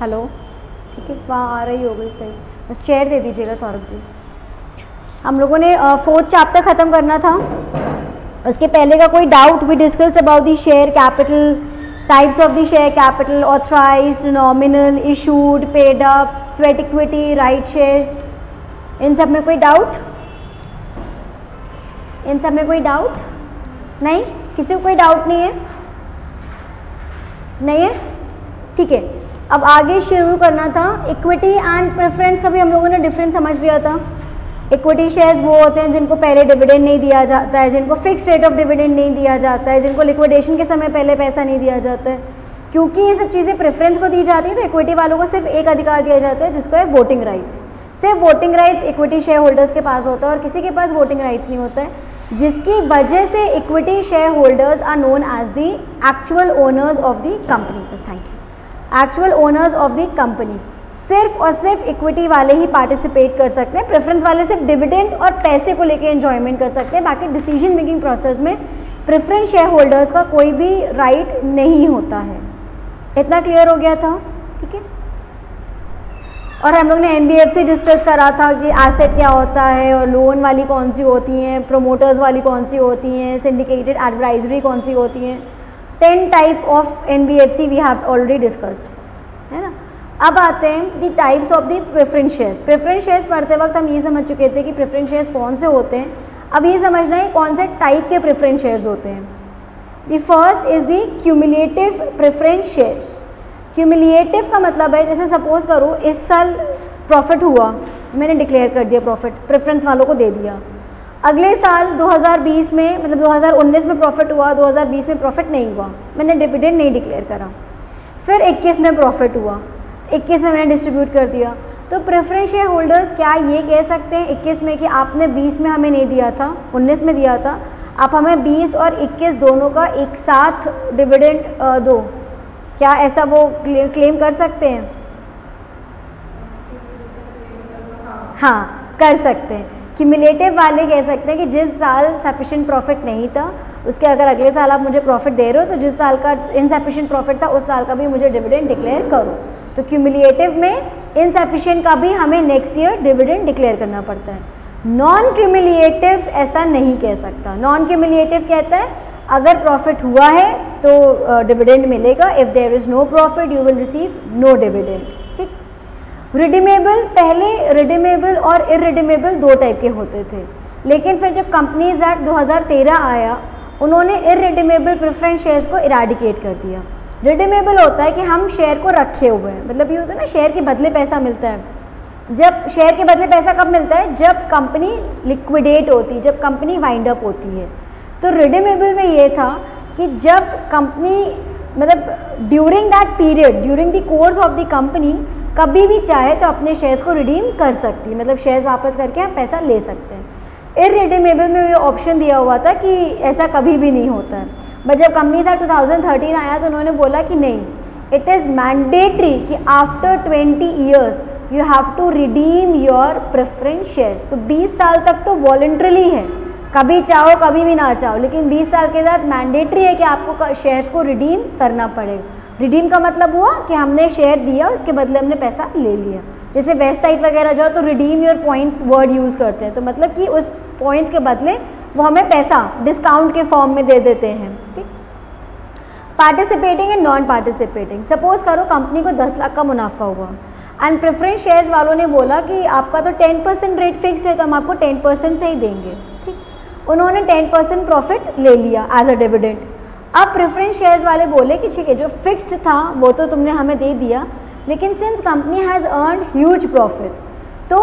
Hello, ठीक है, वहाँ आ रही होगी सही, बस चेयर दे दीजिएगा सौरभ जी। हम लोगों ने 4th चैप्टर ख़त्म करना था, उसके पहले का कोई doubt? We discussed about the share capital, types of the share capital, authorised, nominal, issued, paid up, sweat equity, right shares. इन सब में कोई डाउट? इन सब में कोई डाउट नहीं? किसी को कोई डाउट नहीं है? नहीं है, ठीक है। अब आगे शुरू करना था इक्विटी एंड प्रेफरेंस का भी हम लोगों ने डिफरेंस समझ लिया था। इक्विटी शेयर्स वो होते हैं जिनको पहले डिविडेंड नहीं दिया जाता है, जिनको फिक्स रेट ऑफ डिविडेंड नहीं दिया जाता है, जिनको लिक्विडेशन के समय पहले पैसा नहीं दिया जाता है। क्योंकि ये सब चीज़ें प्रेफरेंस को दी जाती है तो इक्विटी वालों को सिर्फ एक अधिकार दिया जाता है जिसको है वोटिंग राइट्स। सिर्फ voting rights equity share holders के पास होता है और किसी के पास वोटिंग राइट्स नहीं होता है, जिसकी वजह से equity share holders are known as the actual owners of the company. बस thank you. Actual owners of the company सिर्फ और सिर्फ इक्विटी वाले ही पार्टिसिपेट कर सकते हैं, प्रेफरेंस वाले सिर्फ डिविडेंड और पैसे को लेके एंजॉयमेंट कर सकते हैं, बाकी डिसीजन मेकिंग प्रोसेस में प्रेफरेंस शेयर होल्डर्स का कोई भी राइट नहीं होता है। इतना क्लियर हो गया था, ठीक है। और हम लोग ने एनबीएफसी डिस्कस करा था कि एसेट क्या होता है और लोन वाली कौन सी होती हैं, प्रोमोटर्स वाली कौन सी होती हैं, सिंडिकेटेड एडवाइजरी कौन सी होती हैं। 10 type of NBFC we have already discussed, है ना। अब आते हैं the types of the preference shares. Preference shares पढ़ते वक्त हम ये समझ चुके थे कि प्रेफरेंस शेयर्स कौन से होते हैं। अब ये समझना है कौन से टाइप के प्रेफरेंस शेयर्स होते हैं। The first is the cumulative preference shares. Cumulative का मतलब है, जैसे सपोज करो इस साल प्रॉफिट हुआ, मैंने डिक्लेयर कर दिया प्रॉफिट, प्रेफरेंस वालों को दे दिया। अगले साल 2020 में मतलब 2019 में प्रॉफिट हुआ, 2020 में प्रॉफिट नहीं हुआ, मैंने डिविडेंड नहीं डिक्लेयर करा। फिर 21 में प्रॉफिट हुआ, 21 में मैंने डिस्ट्रीब्यूट कर दिया। तो प्रेफरेंस शेयर होल्डर्स क्या ये कह सकते हैं 21 में कि आपने 20 में हमें नहीं दिया था, 19 में दिया था, आप हमें 20 और 21 दोनों का एक साथ डिविडेंड दो? क्या ऐसा वो क्लेम कर सकते हैं? हाँ, कर सकते हैं। क्यूमुलेटिव वाले कह सकते हैं कि जिस साल सफिशिएंट प्रॉफिट नहीं था उसके अगर अगले साल आप मुझे प्रॉफिट दे रहे हो तो जिस साल का इनसफिशिएंट प्रॉफिट था उस साल का भी मुझे डिविडेंड डिक्लेयर करो। तो क्यूमुलेटिव में इनसफिशिएंट का भी हमें नेक्स्ट ईयर डिविडेंड डिक्लेयर करना पड़ता है। नॉन क्यूमुलेटिव ऐसा नहीं कह सकता। नॉन क्यूमुलेटिव कहता है अगर प्रॉफिट हुआ है तो डिविडेंड मिलेगा, if there is no profit you will receive no dividend, ठीक। रिडीमेबल, पहले रिडीमेबल और इरिडीमेबल 2 टाइप के होते थे, लेकिन फिर जब कंपनीज एक्ट 2013 आया उन्होंने इरिडीमेबल प्रेफरेंस शेयर्स को इराडिकेट कर दिया। रिडीमेबल होता है कि हम शेयर को रखे हुए हैं, मतलब ये होता है ना शेयर के बदले पैसा मिलता है। जब शेयर के बदले पैसा कब मिलता है? जब कंपनी लिक्विडेट होती है, जब कंपनी वाइंड अप होती है। तो रिडीमेबल में ये था कि जब कंपनी मतलब during that period, during the course of the company कभी भी चाहे तो अपने शेयर्स को रिडीम कर सकती है, मतलब शेयर्स वापस करके हम पैसा ले सकते हैं। इरिडीमेबल में ये ऑप्शन दिया हुआ था कि ऐसा कभी भी नहीं होता है, बट जब कंपनीज एक्ट 2013 आया तो उन्होंने बोला कि नहीं, इट इज़ मैंडेटरी कि after 20 years you have to redeem your preference shares. तो 20 साल तक तो वॉलंटरली है, कभी चाहो कभी भी ना चाहो, लेकिन 20 साल के बाद मैंडेटरी है कि आपको शेयर्स को रिडीम करना पड़ेगा। रिडीम का मतलब हुआ कि हमने शेयर दिया उसके बदले हमने पैसा ले लिया। जैसे वेबसाइट वगैरह जाओ तो redeem your points word use करते हैं, तो मतलब कि उस पॉइंट्स के बदले वो हमें पैसा डिस्काउंट के फॉर्म में दे देते हैं, ठीक। Participating and non participating, suppose करो कंपनी को 10 लाख का मुनाफा हुआ एंड प्रेफरेंस शेयर्स वालों ने बोला कि आपका तो 10% रेट फिक्स्ड है तो हम आपको 10% से ही देंगे, ठीक। उन्होंने 10% प्रॉफिट ले लिया एज अ डिविडेंड। अब प्रेफरेंस शेयर्स वाले बोले कि ठीक है जो फिक्स्ड था वो तो तुमने हमें दे दिया, लेकिन since company has earned huge profits तो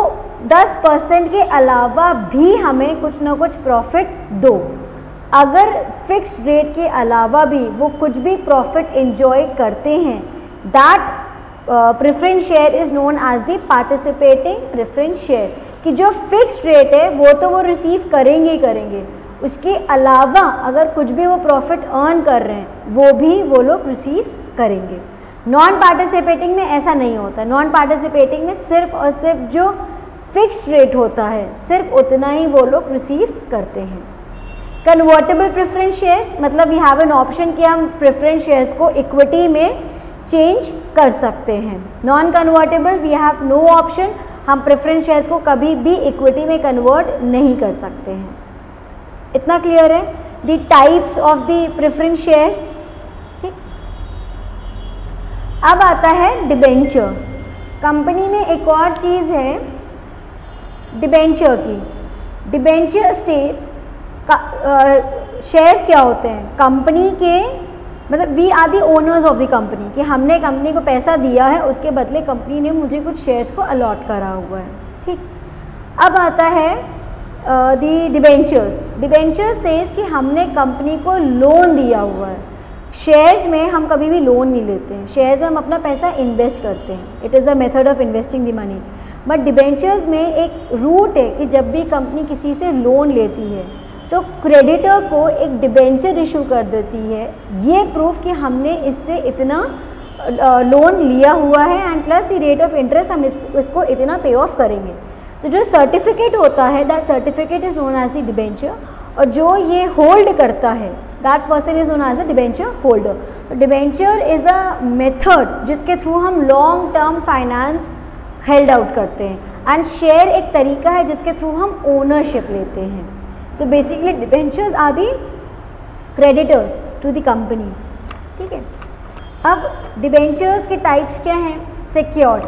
10% के अलावा भी हमें कुछ ना कुछ प्रॉफिट दो। अगर फिक्स्ड रेट के अलावा भी वो कुछ भी प्रॉफिट एंजॉय करते हैं, that preference share is known as the participating preference share, कि जो फिक्स्ड रेट है वो तो वो रिसीव करेंगे ही करेंगे, उसके अलावा अगर कुछ भी वो प्रॉफिट अर्न कर रहे हैं वो भी वो लोग रिसीव करेंगे। नॉन पार्टिसिपेटिंग में ऐसा नहीं होता। नॉन पार्टिसिपेटिंग में सिर्फ और सिर्फ जो फिक्स्ड रेट होता है सिर्फ उतना ही वो लोग रिसीव करते हैं। कन्वर्टेबल प्रेफरेंस शेयर्स, मतलब वी हैव एन ऑप्शन कि हम प्रेफरेंस शेयर्स को इक्विटी में चेंज कर सकते हैं। Non convertible we have no option, हम प्रेफरेंस शेयर्स को कभी भी इक्विटी में कन्वर्ट नहीं कर सकते हैं। इतना क्लियर है? The types of the preference shares. ठीक, अब आता है डिबेंचर। कंपनी में एक और चीज़ है डिबेंचर की। डिबेंचर स्टेट्स का शेयर्स क्या होते हैं? कंपनी के, मतलब we are the owners of the company, कि हमने कंपनी को पैसा दिया है, उसके बदले कंपनी ने मुझे कुछ शेयर्स को अलॉट करा हुआ है। ठीक, अब आता है दी डिबेंचर्स। डिबेंचर सेज कि हमने कंपनी को लोन दिया हुआ है। शेयर्स में हम कभी भी लोन नहीं लेते हैं, शेयर्स में हम अपना पैसा इन्वेस्ट करते हैं। It is a method of investing the money. But debentures में एक रूट है कि जब भी कंपनी किसी से लोन लेती है तो क्रेडिटर को एक डिबेंचर इशू कर देती है, ये प्रूफ कि हमने इससे इतना लोन लिया हुआ है and plus the rate of interest हम इसको इतना पे ऑफ करेंगे। तो जो सर्टिफिकेट होता है that certificate is known as the debenture, और जो ये होल्ड करता है that person is known as the debenture holder. तो डिबेंचर इज़ अ मेथड जिसके थ्रू हम long term finance held out करते हैं, एंड शेयर एक तरीका है जिसके थ्रू हम ओनरशिप लेते हैं। So basically debentures are the creditors to the company. ठीक है, अब डिबेंचर्स के टाइप्स क्या हैं? सिक्योर्ड।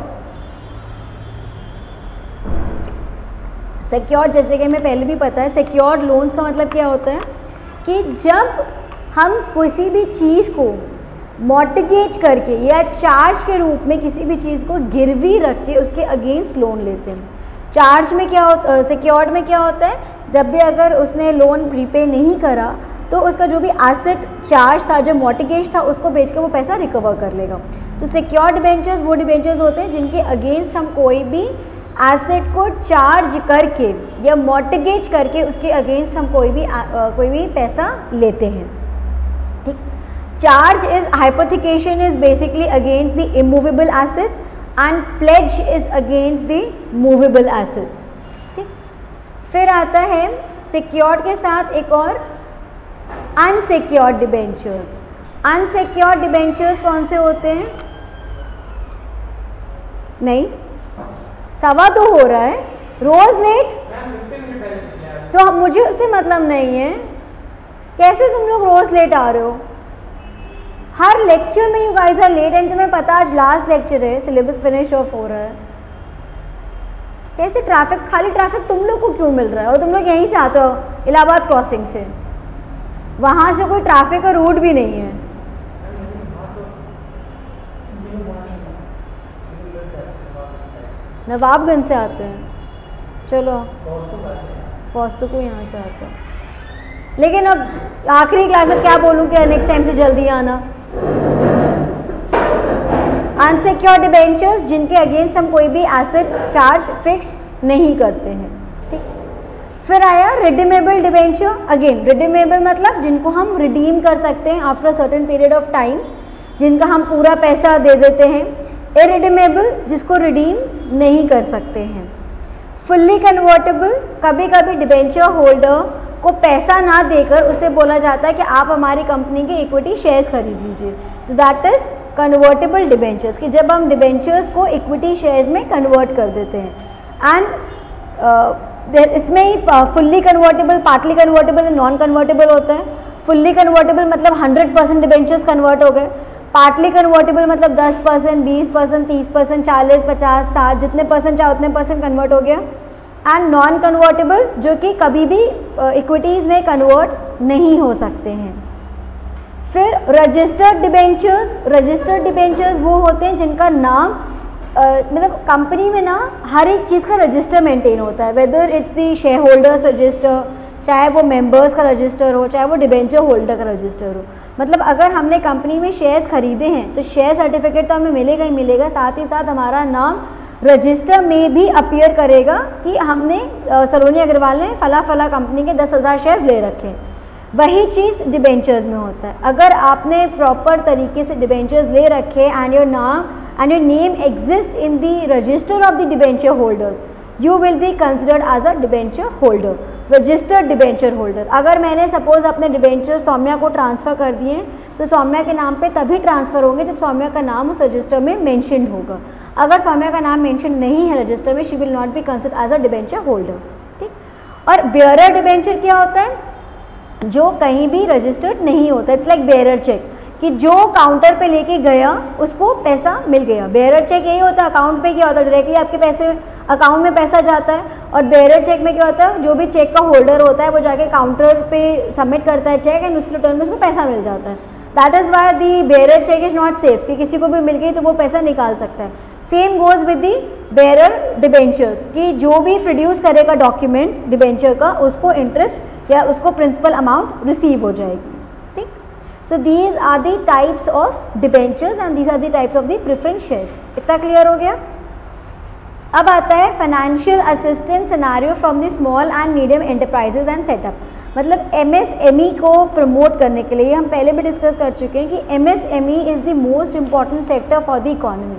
सिक्योर्ड जैसे कि हमें पहले भी पता है, सिक्योर्ड लोन्स का मतलब क्या होता है कि जब हम किसी भी चीज़ को मॉर्टगेज करके या चार्ज के रूप में किसी भी चीज़ को गिरवी रख के उसके अगेंस्ट लोन लेते हैं। चार्ज में क्या होता, सिक्योर्ड में क्या होता है, जब भी अगर उसने लोन रिपे नहीं करा तो उसका जो भी एसेट चार्ज था, जो मॉर्टगेज था, उसको बेच के वो पैसा रिकवर कर लेगा। तो सिक्योर्ड डिबेंचर्स वो डिबेंचर्स होते हैं जिनके अगेंस्ट हम कोई भी एसेट को चार्ज करके या मॉर्टगेज करके उसके अगेंस्ट हम कोई भी पैसा लेते हैं। ठीक, charge is hypothecation is basically against the immovable assets and pledge is against the movable assets. ठीक, फिर आता है सिक्योर्ड के साथ एक और अनसिक्योर्ड डिबेंचर्स। अनसिक्योर्ड डिबेंचर्स कौन से होते हैं? नहीं, सवा तो हो रहा है, रोज लेट, तो मुझे उससे मतलब नहीं है। कैसे तुम लोग रोज लेट आ रहे हो? हर लेक्चर में you guys are late, and तुम्हें पता आज लास्ट लेक्चर है, सिलेबस फिनिश ऑफ हो रहा है। कैसे ट्रैफिक, खाली ट्रैफिक तुम लोग को क्यों मिल रहा है? और तुम लोग यहीं से आते हो इलाहाबाद क्रॉसिंग से, वहाँ से कोई ट्रैफिक का रूट भी नहीं है। नवाबगंज से आते हैं, चलो पौस्तु को यहाँ से आते हैं। लेकिन अब आखिरी क्लास अब क्या बोलूँ कि नेक्स्ट टाइम से जल्दी आना। अनसिक्योर्ड डिबेंचर्स जिनके अगेंस्ट हम कोई भी एसेट चार्ज फिक्स नहीं करते हैं। ठीक, फिर आया रिडीमेबल डिबेंचर। अगेन रिडीमेबल मतलब जिनको हम रिडीम कर सकते हैं after a certain period of time, जिनका हम पूरा पैसा दे देते हैं। इरिडीमेबल जिसको रिडीम नहीं कर सकते हैं। फुल्ली कन्वर्टेबल, कभी कभी डिबेंचर होल्डर को पैसा ना देकर उसे बोला जाता है कि आप हमारी कंपनी के इक्विटी शेयर्स खरीद लीजिए। तो दैट इज कन्वर्टेबल डिबेंचर्स, कि जब हम डिबेंचर्स को इक्विटी शेयर्स में कन्वर्ट कर देते हैं। एंड इसमें ही fully convertible, partly convertible, non convertible होता है। फुल्ली कन्वर्टेबल मतलब 100% डिबेंचर्स कन्वर्ट हो गए। पार्टली कन्वर्टेबल मतलब 10%, 20%, 30%, 40, 50, 60 जितने परसेंट चाहे उतने परसेंट कन्वर्ट हो गया। एंड नॉन कन्वर्टेबल जो कि कभी भी इक्विटीज़ में कन्वर्ट नहीं हो सकते हैं। फिर रजिस्टर्ड डिबेंचर्स। रजिस्टर्ड डिबेंचर्स वो होते हैं जिनका नाम मतलब कंपनी में ना हर एक चीज़ का रजिस्टर मेंटेन होता है, whether it's the share holders register, चाहे वो मेंबर्स का रजिस्टर हो, चाहे वो डिबेंचर होल्डर का रजिस्टर हो। मतलब अगर हमने कंपनी में शेयर्स खरीदे हैं तो शेयर सर्टिफिकेट तो हमें मिलेगा ही मिलेगा, साथ ही साथ हमारा नाम रजिस्टर में भी अपीयर करेगा कि हमने सलोनी अग्रवाल ने फला फला कंपनी के 10,000 शेयर्स ले रखे। वही चीज़ डिबेंचर्स में होता है। अगर आपने प्रॉपर तरीके से डिबेंचर्स ले रखे and your name exist in the register of the debenture holders, you will be considered as a debenture holder. Registered debenture holder. अगर मैंने सपोज अपने डिबेंचर सौम्या को ट्रांसफ़र कर दिए तो सौम्या के नाम पे तभी ट्रांसफ़र होंगे जब सौम्या का नाम उस रजिस्टर में मेंशन्ड होगा। अगर सौम्या का नाम मेंशन नहीं है रजिस्टर में, she will not be considered as a debenture holder. ठीक। और बेयरर डिबेंचर क्या होता है? जो कहीं भी रजिस्टर्ड नहीं होता। इट्स लाइक बेयरर चेक कि जो काउंटर पे लेके गया उसको पैसा मिल गया। बेयरर चेक यही होता है। अकाउंट पे क्या होता है? डायरेक्टली आपके पैसे अकाउंट में पैसा जाता है। और बेयरर चेक में क्या होता है? जो भी चेक का होल्डर होता है वो जाके काउंटर पे सबमिट करता है चेक एंड उसके रिटर्न में उसको पैसा मिल जाता है। That is why the bearer cheque is not safe कि किसी को भी मिल गई तो वो पैसा निकाल सकता है। Same goes with the bearer debentures कि जो भी प्रोड्यूस करेगा डॉक्यूमेंट डिबेंचर का उसको इंटरेस्ट या उसको प्रिंसिपल अमाउंट रिसीव हो जाएगी। ठीक। So these are the types of debentures and these are the types of the preference shares. इतना क्लियर हो गया? अब आता है financial assistance scenario from the small and medium enterprises and setup. मतलब एमएसएमई को प्रमोट करने के लिए हम पहले भी डिस्कस कर चुके हैं कि MSME is the most important sector for the economy.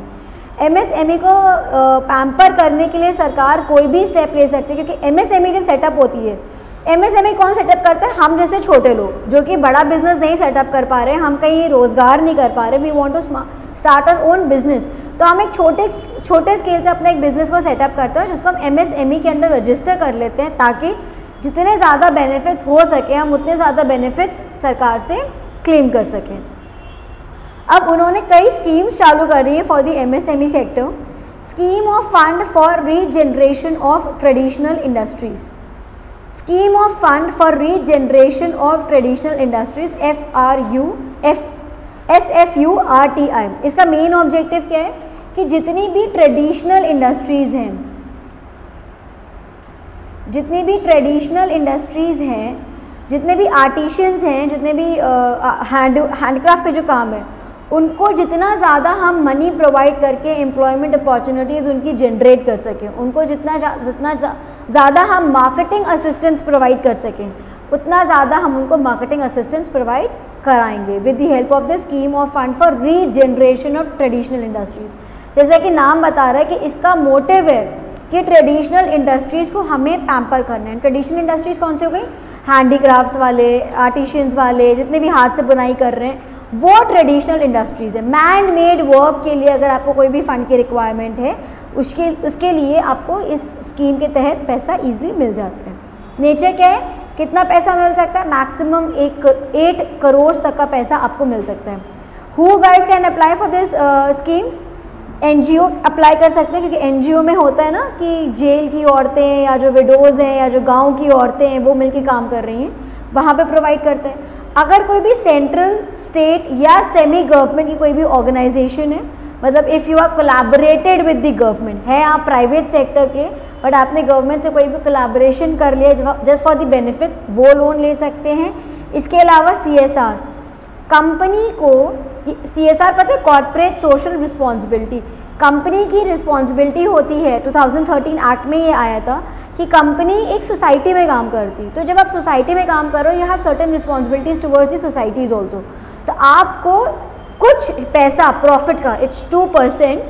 MSME को पैम्पर करने के लिए सरकार कोई भी स्टेप ले सकती है, क्योंकि एमएसएमई जब सेटअप होती है, एमएसएमई कौन सेटअप करता है? हम जैसे छोटे लोग जो कि बड़ा बिजनेस नहीं सेटअप कर पा रहे, हम कहीं रोजगार नहीं कर पा रहे, we want to start our own business, तो हम एक छोटे स्केल से अपना एक बिजनेस को सेटअप करते हैं जिसको हम एमएसएमई के अंदर रजिस्टर कर लेते हैं ताकि जितने ज़्यादा बेनिफिट्स हो सके हम उतने ज़्यादा बेनिफिट्स सरकार से क्लेम कर सकें। अब उन्होंने कई स्कीम्स चालू कर रही है for the MSME sector. Scheme of fund for regeneration of traditional industries, scheme of fund for regeneration of traditional industries SFURTI। इसका मेन ऑब्जेक्टिव क्या है कि जितनी भी ट्रेडिशनल इंडस्ट्रीज़ हैं, जितने भी आर्टिशियंस हैं, जितने भी हैंडक्राफ्ट के जो काम है, उनको जितना ज़्यादा हम मनी प्रोवाइड करके एम्प्लॉयमेंट अपॉर्चुनिटीज़ उनकी जनरेट कर सकें, उनको जितना ज़्यादा हम मार्केटिंग असिस्टेंस प्रोवाइड कर सकें, उतना ज़्यादा हम उनको मार्केटिंग असिस्टेंस प्रोवाइड कराएंगे with the help of the scheme of fund for regeneration of traditional industries. जैसे कि नाम बता रहा है कि इसका मोटिव है कि ट्रेडिशनल इंडस्ट्रीज़ को हमें पैम्पर करना है। ट्रेडिशनल इंडस्ट्रीज़ कौन सी हो गई? हैंडीक्राफ्ट्स वाले, आर्टिशियंस वाले, जितने भी हाथ से बुनाई कर रहे हैं वो ट्रेडिशनल इंडस्ट्रीज़ है। मैन मेड वर्क के लिए अगर आपको कोई भी फंड की रिक्वायरमेंट है उसके लिए आपको इस स्कीम के तहत पैसा ईजिली मिल जाता है। नेचर क्या है? कितना पैसा मिल सकता है? मैक्सिमम 8 करोड़ तक का पैसा आपको मिल सकता है। Who guys can apply for this scheme? NGO apply कर सकते हैं, क्योंकि एनजीओ में होता है ना कि जेल की औरतें या जो विडोज़ हैं या जो गांव की औरतें हैं वो मिलकर काम कर रही हैं, वहाँ पे प्रोवाइड करते हैं। अगर कोई भी सेंट्रल, स्टेट या सेमी गवर्नमेंट की कोई भी ऑर्गेनाइजेशन है, मतलब if you are collaborated with the government, है आप प्राइवेट सेक्टर के बट आपने गवर्नमेंट से कोई भी कोलैबोरेशन कर लिया जस्ट फॉर द बेनिफिट्स, वो लोन ले सकते हैं। इसके अलावा CSR, कंपनी को CSR पता है? कॉर्पोरेट सोशल रिस्पॉन्सिबिलिटी, कंपनी की रिस्पॉन्सिबिलिटी होती है। 2013 एक्ट में ये आया था कि कंपनी एक सोसाइटी में काम करती, तो जब आप सोसाइटी में काम कर रहे हो you have certain responsibilities towards the societies also, तो आपको कुछ पैसा प्रॉफिट का, इट्स 2%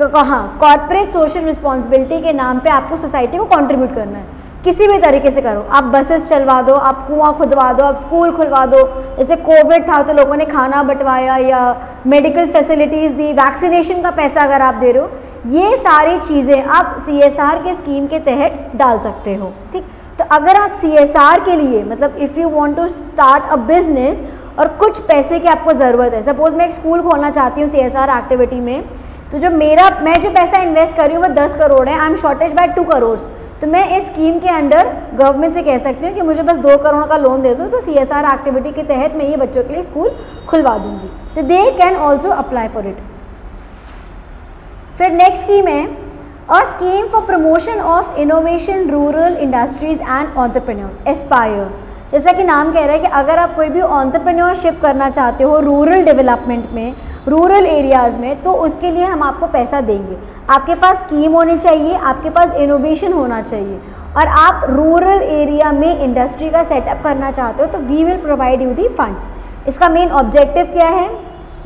कहाँ कॉर्पोरेट सोशल रिस्पॉन्सिबिलिटी के नाम पे आपको सोसाइटी को कंट्रीब्यूट करना है। किसी भी तरीके से करो, आप बसेस चलवा दो, आप कुआं खुदवा दो, आप स्कूल खुलवा दो, जैसे कोविड था तो लोगों ने खाना बंटवाया या मेडिकल फैसिलिटीज़ दी, वैक्सीनेशन का पैसा अगर आप दे रहे हो, ये सारी चीज़ें आप CSR के स्कीम के तहत डाल सकते हो। ठीक, तो अगर आप CSR के लिए मतलब if you want to start a business और कुछ पैसे की आपको ज़रूरत है, सपोज़ मैं एक स्कूल खोलना चाहती हूँ CSR एक्टिविटी में, तो जो मैं जो पैसा इन्वेस्ट कर रही हूँ वो 10 करोड़ है, I am shortage by 2 crore, तो मैं इस स्कीम के अंडर गवर्नमेंट से कह सकती हूँ कि मुझे बस 2 करोड़ का लोन दे दो, तो CSR एक्टिविटी के तहत मैं ये बच्चों के लिए स्कूल खुलवा दूंगी, तो they can also apply for it. फिर नेक्स्ट स्कीम है a scheme for promotion of innovation rural industries and entrepreneur, Aspire. जैसा कि नाम कह रहा है कि अगर आप कोई भी एंटरप्रेन्योरशिप करना चाहते हो रूरल डेवलपमेंट में, रूरल एरियाज़ में, तो उसके लिए हम आपको पैसा देंगे। आपके पास स्कीम होनी चाहिए, आपके पास इनोवेशन होना चाहिए, और आप रूरल एरिया में इंडस्ट्री का सेटअप करना चाहते हो तो we will provide you the fund. इसका मेन ऑब्जेक्टिव क्या है?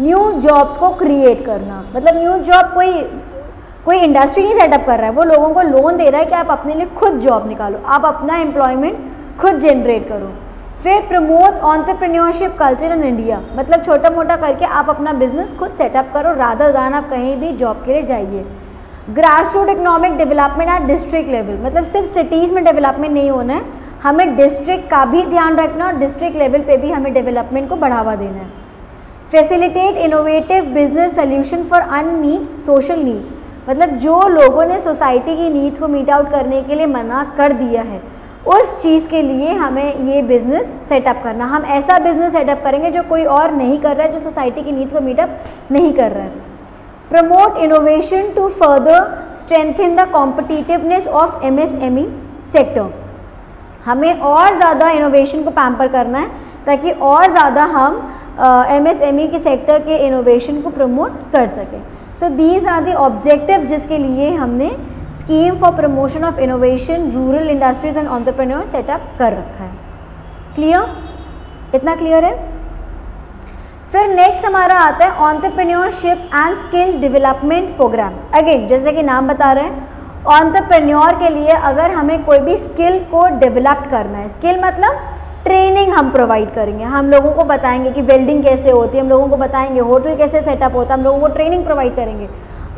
न्यू जॉब्स को क्रिएट करना। मतलब न्यू जॉब कोई इंडस्ट्री नहीं सेटअप कर रहा है, वो लोगों को लोन दे रहा है कि आप अपने लिए खुद जॉब निकालो, आप अपना एम्प्लॉयमेंट खुद जनरेट करो। फिर promote entrepreneurship culture in India, मतलब छोटा मोटा करके आप अपना बिजनेस खुद सेटअप करो, रादर दान आप कहीं भी जॉब के लिए जाइए। Grass root economic development at district level, मतलब सिर्फ सिटीज़ में डेवलपमेंट नहीं होना है, हमें डिस्ट्रिक्ट का भी ध्यान रखना और डिस्ट्रिक्ट लेवल पे भी हमें डेवलपमेंट को बढ़ावा देना है। Facilitate innovative business solution for unmet social needs, मतलब जो लोगों ने सोसाइटी की नीड्स को मीट आउट करने के लिए मना कर दिया है उस चीज़ के लिए हमें ये बिज़नेस सेटअप करना। हम ऐसा बिज़नेस सेटअप करेंगे जो कोई और नहीं कर रहा है, जो सोसाइटी की नीड्स को मीटअप नहीं कर रहा है। Promote innovation to further strengthen the competitiveness of MSME sector, हमें और ज़्यादा इनोवेशन को पैम्पर करना है ताकि और ज़्यादा हम MSME के सेक्टर के इनोवेशन को प्रमोट कर सकें। So these are the objectives जिसके लिए हमने scheme for promotion of innovation rural industries and entrepreneur setup कर रखा है। क्लियर? इतना क्लियर है? फिर नेक्स्ट हमारा आता है entrepreneurship and skill development programme. Again जैसे कि नाम बता रहे हैं, एंटरप्रेन्योर के लिए अगर हमें कोई भी स्किल को डेवलप करना है, स्किल मतलब ट्रेनिंग हम प्रोवाइड करेंगे, हम लोगों को बताएंगे कि वेल्डिंग कैसे होती है, हम लोगों को बताएंगे होटल कैसे सेटअप होता है, हम लोगों को ट्रेनिंग प्रोवाइड करेंगे।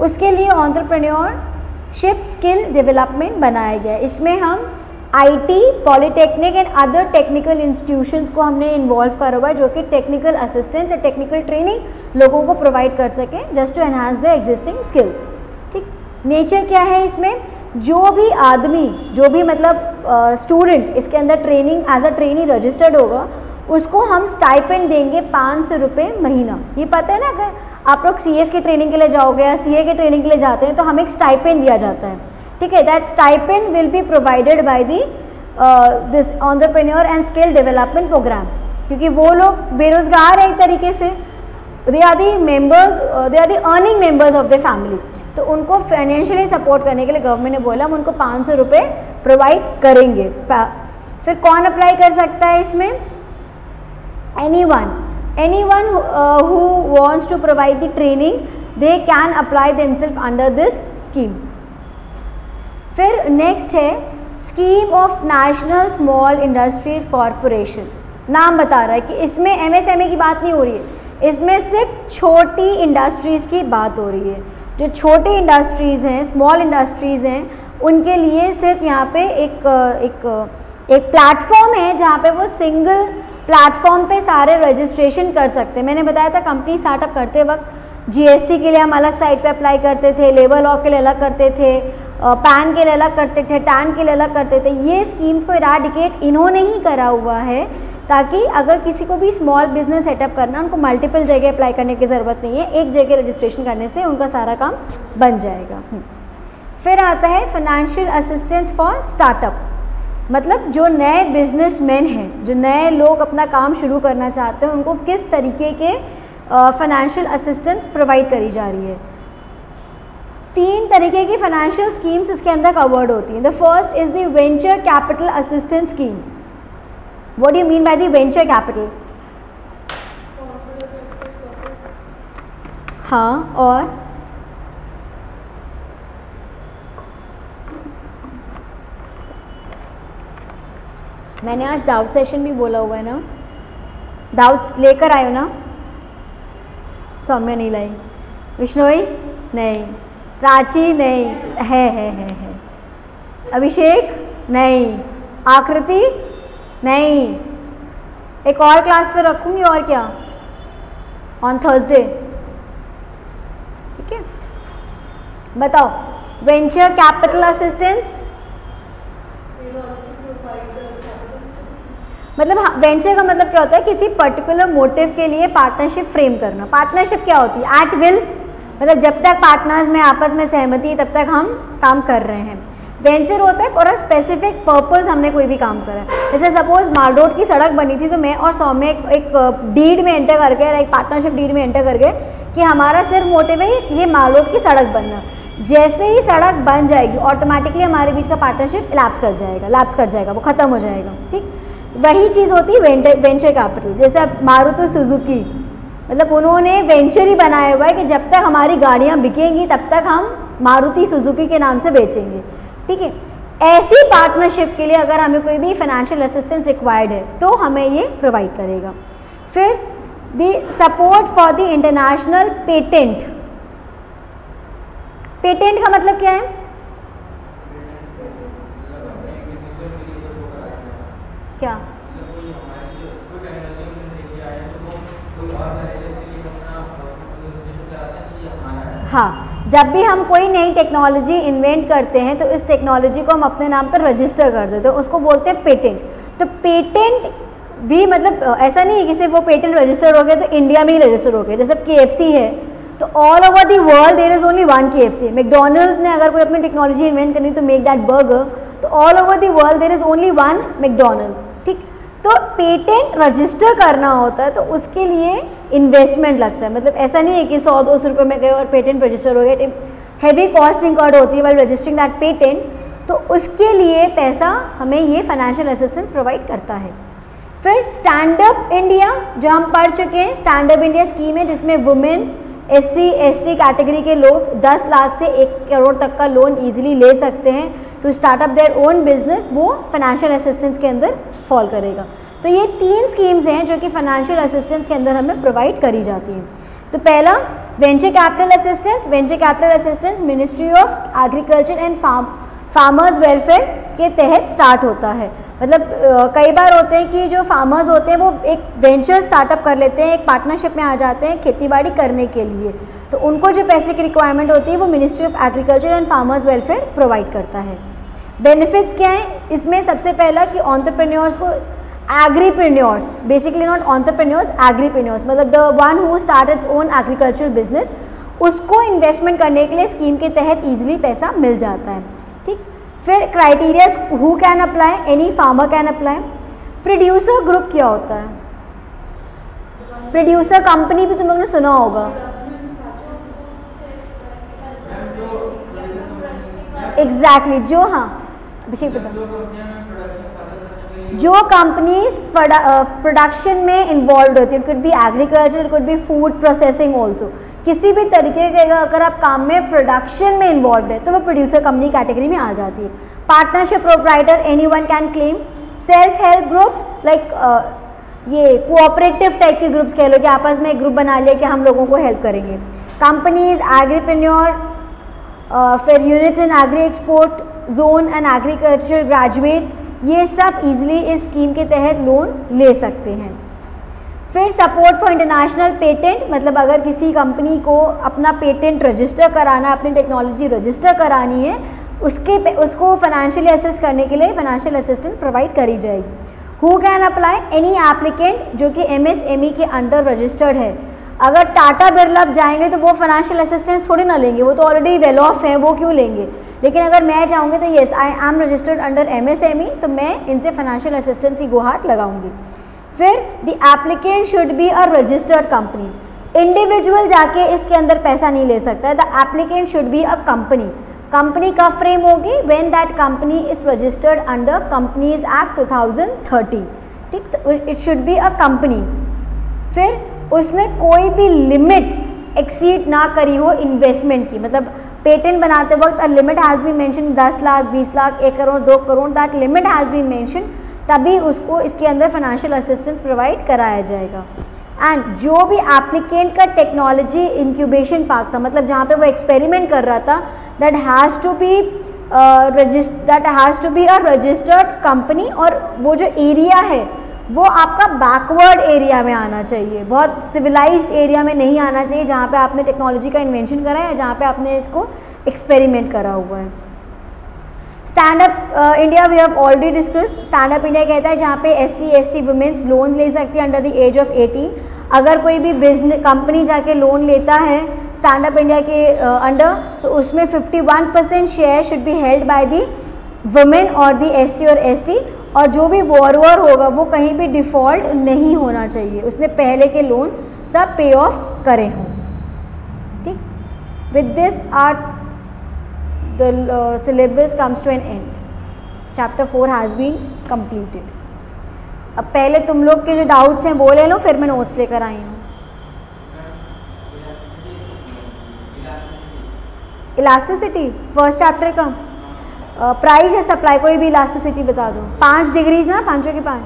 उसके लिए एंटरप्रेन्योरशिप स्किल डेवलपमेंट बनाया गया है। इसमें हम IT, polytechnic and other technical institutions को हमने इन्वॉल्व करा हुआ है जो कि टेक्निकल असिस्टेंस या टेक्निकल ट्रेनिंग लोगों को प्रोवाइड कर सकें just to enhance the existing skills. ठीक, नेचर क्या है इसमें, जो भी आदमी, जो भी मतलब स्टूडेंट इसके अंदर training as a trainee registered होगा उसको हम स्टाइपेंड देंगे 500 रुपये महीना। ये पता है ना, अगर आप लोग CS की ट्रेनिंग के लिए जाओगे या CA की ट्रेनिंग के लिए जाते हैं तो हमें एक स्टाइपेंड दिया जाता है। ठीक है, that stipend will be provided by the this entrepreneur and skill development programme, क्योंकि वो लोग बेरोजगार हैं एक तरीके से, they are the members, they are the earning members of the family, तो उनको फाइनेंशियली सपोर्ट करने के लिए गवर्नमेंट ने बोला हम उनको 500 रुपये प्रोवाइड करेंगे। फिर कौन अप्लाई कर सकता है इसमें? anyone who wants to provide the training, they can apply themselves under this scheme. फिर नेक्स्ट है scheme of national small industries corporation. नाम बता रहा है कि इसमें MSME की बात नहीं हो रही है, इसमें सिर्फ छोटी इंडस्ट्रीज़ की बात हो रही है। जो छोटी इंडस्ट्रीज़ हैं, स्मॉल इंडस्ट्रीज़ हैं, उनके लिए सिर्फ यहाँ पे एक प्लेटफॉर्म है जहाँ पे वो सिंगल प्लेटफॉर्म पे सारे रजिस्ट्रेशन कर सकते हैं। मैंने बताया था कंपनी स्टार्टअप करते वक्त GST के लिए हम अलग साइट पे अप्लाई करते थे, लेबर लॉ के लिए अलग करते थे, पैन के लिए अलग करते थे, टैन के लिए अलग करते थे। ये स्कीम्स को इराडिकेट इन्होंने ही करा हुआ है ताकि अगर किसी को भी स्मॉल बिजनेस सेटअप करना, उनको मल्टीपल जगह अप्लाई करने की ज़रूरत नहीं है, एक जगह रजिस्ट्रेशन करने से उनका सारा काम बन जाएगा। फिर आता है फाइनेंशियल असिस्टेंस फॉर स्टार्टअप, मतलब जो नए बिजनेसमैन हैं, जो नए लोग अपना काम शुरू करना चाहते हैं, उनको किस तरीके के फाइनेंशियल असिस्टेंस प्रोवाइड करी जा रही है। 3 तरीके की फाइनेंशियल स्कीम्स इसके अंदर कवर्ड होती हैं। The first is the venture capital assistance scheme. What do you mean by the venture capital? हाँ, और मैंने आज डाउट सेशन भी बोला हुआ है ना, डाउट्स लेकर आयो ना। सौम्या नहीं लाई, विष्णोई नहीं, प्राची नहीं, है। अभिषेक नहीं, आकृति नहीं। एक और क्लास फिर रखूँगी, और क्या, ऑन थर्सडे। ठीक है, बताओ वेंचर कैपिटल असिस्टेंस मतलब वेंचर का मतलब क्या होता है? किसी पर्टिकुलर मोटिव के लिए पार्टनरशिप फ्रेम करना। पार्टनरशिप क्या होती है? एट विल, मतलब जब तक पार्टनर्स में आपस में सहमति है तब तक हम काम कर रहे हैं। वेंचर होता है फॉर अ स्पेसिफिक पर्पस, हमने कोई भी काम करा है। जैसे सपोज माल रोड की सड़क बनी थी तो मैं और सौम्य एक डीड में एंटर करके, एक पार्टनरशिप डीड में एंटर करके कि हमारा सिर्फ मोटिव है ये माल रोड की सड़क बनना। जैसे ही सड़क बन जाएगी ऑटोमेटिकली हमारे बीच का पार्टनरशिप लैप्स कर जाएगा, वो ख़त्म हो जाएगा। ठीक, वही चीज़ होती है वेंचर कैपिटल। जैसे अब मारुति सुजुकी, मतलब उन्होंने वेंचर ही बनाया हुआ है कि जब तक हमारी गाड़ियाँ बिकेंगी तब तक हम मारुति सुजुकी के नाम से बेचेंगे। ठीक है, ऐसी पार्टनरशिप के लिए अगर हमें कोई भी फाइनेंशियल असिस्टेंस रिक्वायर्ड है तो हमें ये प्रोवाइड करेगा। फिर the support for the international patent. Patent का मतलब क्या है? क्या? हाँ, जब भी हम कोई नई टेक्नोलॉजी इन्वेंट करते हैं तो इस टेक्नोलॉजी को हम अपने नाम पर रजिस्टर कर देते हैं, उसको बोलते हैं पेटेंट। तो पेटेंट भी मतलब ऐसा नहीं है कि सिर्फ वो पेटेंट रजिस्टर हो गए तो इंडिया में ही रजिस्टर हो गए। जैसे KFC है तो all over the world there is only one KFC। McDonald's ने अगर कोई अपनी टेक्नोलॉजी इन्वेंट करनी तो मेक दैट बर्गर, तो all over the world there is only one McDonald. ठीक, तो पेटेंट रजिस्टर करना होता है तो उसके लिए इन्वेस्टमेंट लगता है। मतलब ऐसा नहीं है कि 100-200 रुपये में गए और पेटेंट रजिस्टर हो गए। हैवी कॉस्ट इंकर्ड होती है वाइल रजिस्टरिंग दैट पेटेंट, तो उसके लिए पैसा हमें ये फाइनेंशियल असिस्टेंस प्रोवाइड करता है। फिर स्टैंड अप इंडिया जो हम पढ़ चुके हैं, स्टैंड अप इंडिया स्कीम है जिसमें वुमेन SC/ST कैटेगरी के लोग 10 लाख से 1 करोड़ तक का लोन ईजिली ले सकते हैं to start up their own business. वो फाइनेंशियल असिस्टेंस के अंदर फॉल करेगा। तो ये 3 स्कीम्स हैं जो कि फाइनेंशियल असिस्टेंस के अंदर हमें प्रोवाइड करी जाती हैं। तो पहला venture capital assistance. Venture capital assistance ministry of agriculture and farmers welfare के तहत स्टार्ट होता है। मतलब कई बार होते हैं कि जो फार्मर्स होते हैं वो एक वेंचर स्टार्टअप कर लेते हैं, एक पार्टनरशिप में आ जाते हैं खेतीबाड़ी करने के लिए, तो उनको जो पैसे की रिक्वायरमेंट होती है वो ministry of agriculture and farmers welfare provide करता है। बेनिफिट्स क्या हैं इसमें? सबसे पहला कि एंटरप्रेन्योर्स को, एग्रीप्रेन्योर्स बेसिकली नॉट एंटरप्रेन्योर्स, एग्रीप्रेन्योर्स मतलब the one who start its own agricultural business, उसको इन्वेस्टमेंट करने के लिए स्कीम के तहत ईजिली पैसा मिल जाता है। ठीक, फिर criteria who can apply, any farmer can apply. Producer group क्या होता है? प्रोड्यूसर कंपनी भी तुम लोगों ने सुना होगा। एग्जैक्टली जो, हाँ अभिषेक बता, जो कंपनीज प्रोडक्शन में इन्वॉल्व होती है, it could be agriculture, it could be food processing also, किसी भी तरीके के अगर आप काम में प्रोडक्शन में इन्वॉल्व है तो वो प्रोड्यूसर कंपनी कैटेगरी में आ जाती है। Partnership proprietor anyone can claim. Self help groups like ये कोऑपरेटिव टाइप के ग्रुप्स कह लो कि आपस में एक ग्रुप बना लिया कि हम लोगों को हेल्प करेंगे। कंपनीज, एग्रीप्रेन्योर, फिर units in agree export zone and agriculture graduates, ये सब इजीली इस स्कीम के तहत लोन ले सकते हैं। फिर सपोर्ट फॉर इंटरनेशनल पेटेंट, मतलब अगर किसी कंपनी को अपना पेटेंट रजिस्टर कराना है, अपनी टेक्नोलॉजी रजिस्टर करानी है, उसको फाइनेंशियली असिस्ट करने के लिए फाइनेंशियल असिस्टेंस प्रोवाइड करी जाएगी। Who can apply? Any applicant जो कि MSME के अंडर रजिस्टर्ड है। अगर टाटा बिरला जाएंगे तो वो फाइनेंशियल असिस्टेंस थोड़ी ना लेंगे, वो तो ऑलरेडी वेल ऑफ है, वो क्यों लेंगे। लेकिन अगर मैं चाहूँगी तो yes I am registered under MSME, तो मैं इनसे फाइनेंशियल असिस्टेंस की गुहार लगाऊंगी। फिर the applicant should be a registered company. Individual जाके इसके अंदर पैसा नहीं ले सकता है। The applicant should be a company. Company का फ्रेम होगी when that company is registered under companies act 2013। ठीक, तो it should be a company. फिर उसमें कोई भी लिमिट एक्सीड ना करी हो इन्वेस्टमेंट की, मतलब पेटेंट बनाते वक्त a limit has been mention 10 lakh, 20 lakh, 1 crore, 2 crore, that limit has been mention, तभी उसको इसके अंदर फाइनेंशियल असिस्टेंस प्रोवाइड कराया जाएगा। एंड जो भी एप्लीकेंट का टेक्नोलॉजी इंक्यूबेशन पार्क था, मतलब जहाँ पे वो एक्सपेरिमेंट कर रहा था, that has to be a registered company, और वो जो एरिया है वो आपका बैकवर्ड एरिया में आना चाहिए, बहुत सिविलाइज्ड एरिया में नहीं आना चाहिए जहाँ पे आपने टेक्नोलॉजी का इन्वेंशन करा है या जहाँ पे आपने इसको एक्सपेरिमेंट करा हुआ है। Stand up India we have already discussed. Stand up India कहता है जहाँ पे SC/ST वुमेन्स लोन ले सकती है अंडर द एज ऑफ 18। अगर कोई भी बिजनेस कंपनी जाके लोन लेता है स्टैंड अप इंडिया के अंडर, तो उसमें 51% share should be held by the women और द SC और ST, और जो भी बोरोअर होगा वो कहीं भी डिफ़ॉल्ट नहीं होना चाहिए, उसने पहले के लोन सब पे ऑफ करे हों। ठीक, with this are the syllabus comes to an end. Chapter 4 has been completed. अब पहले तुम लोग के जो डाउट्स हैं वो ले लो, फिर मैं नोट्स लेकर आई हूँ। इलास्टिसिटी फर्स्ट चैप्टर का प्राइस या सप्लाई, कोई भी इलास्टिसिटी बता दो। 5 डिग्रीज ना, 5 की 5।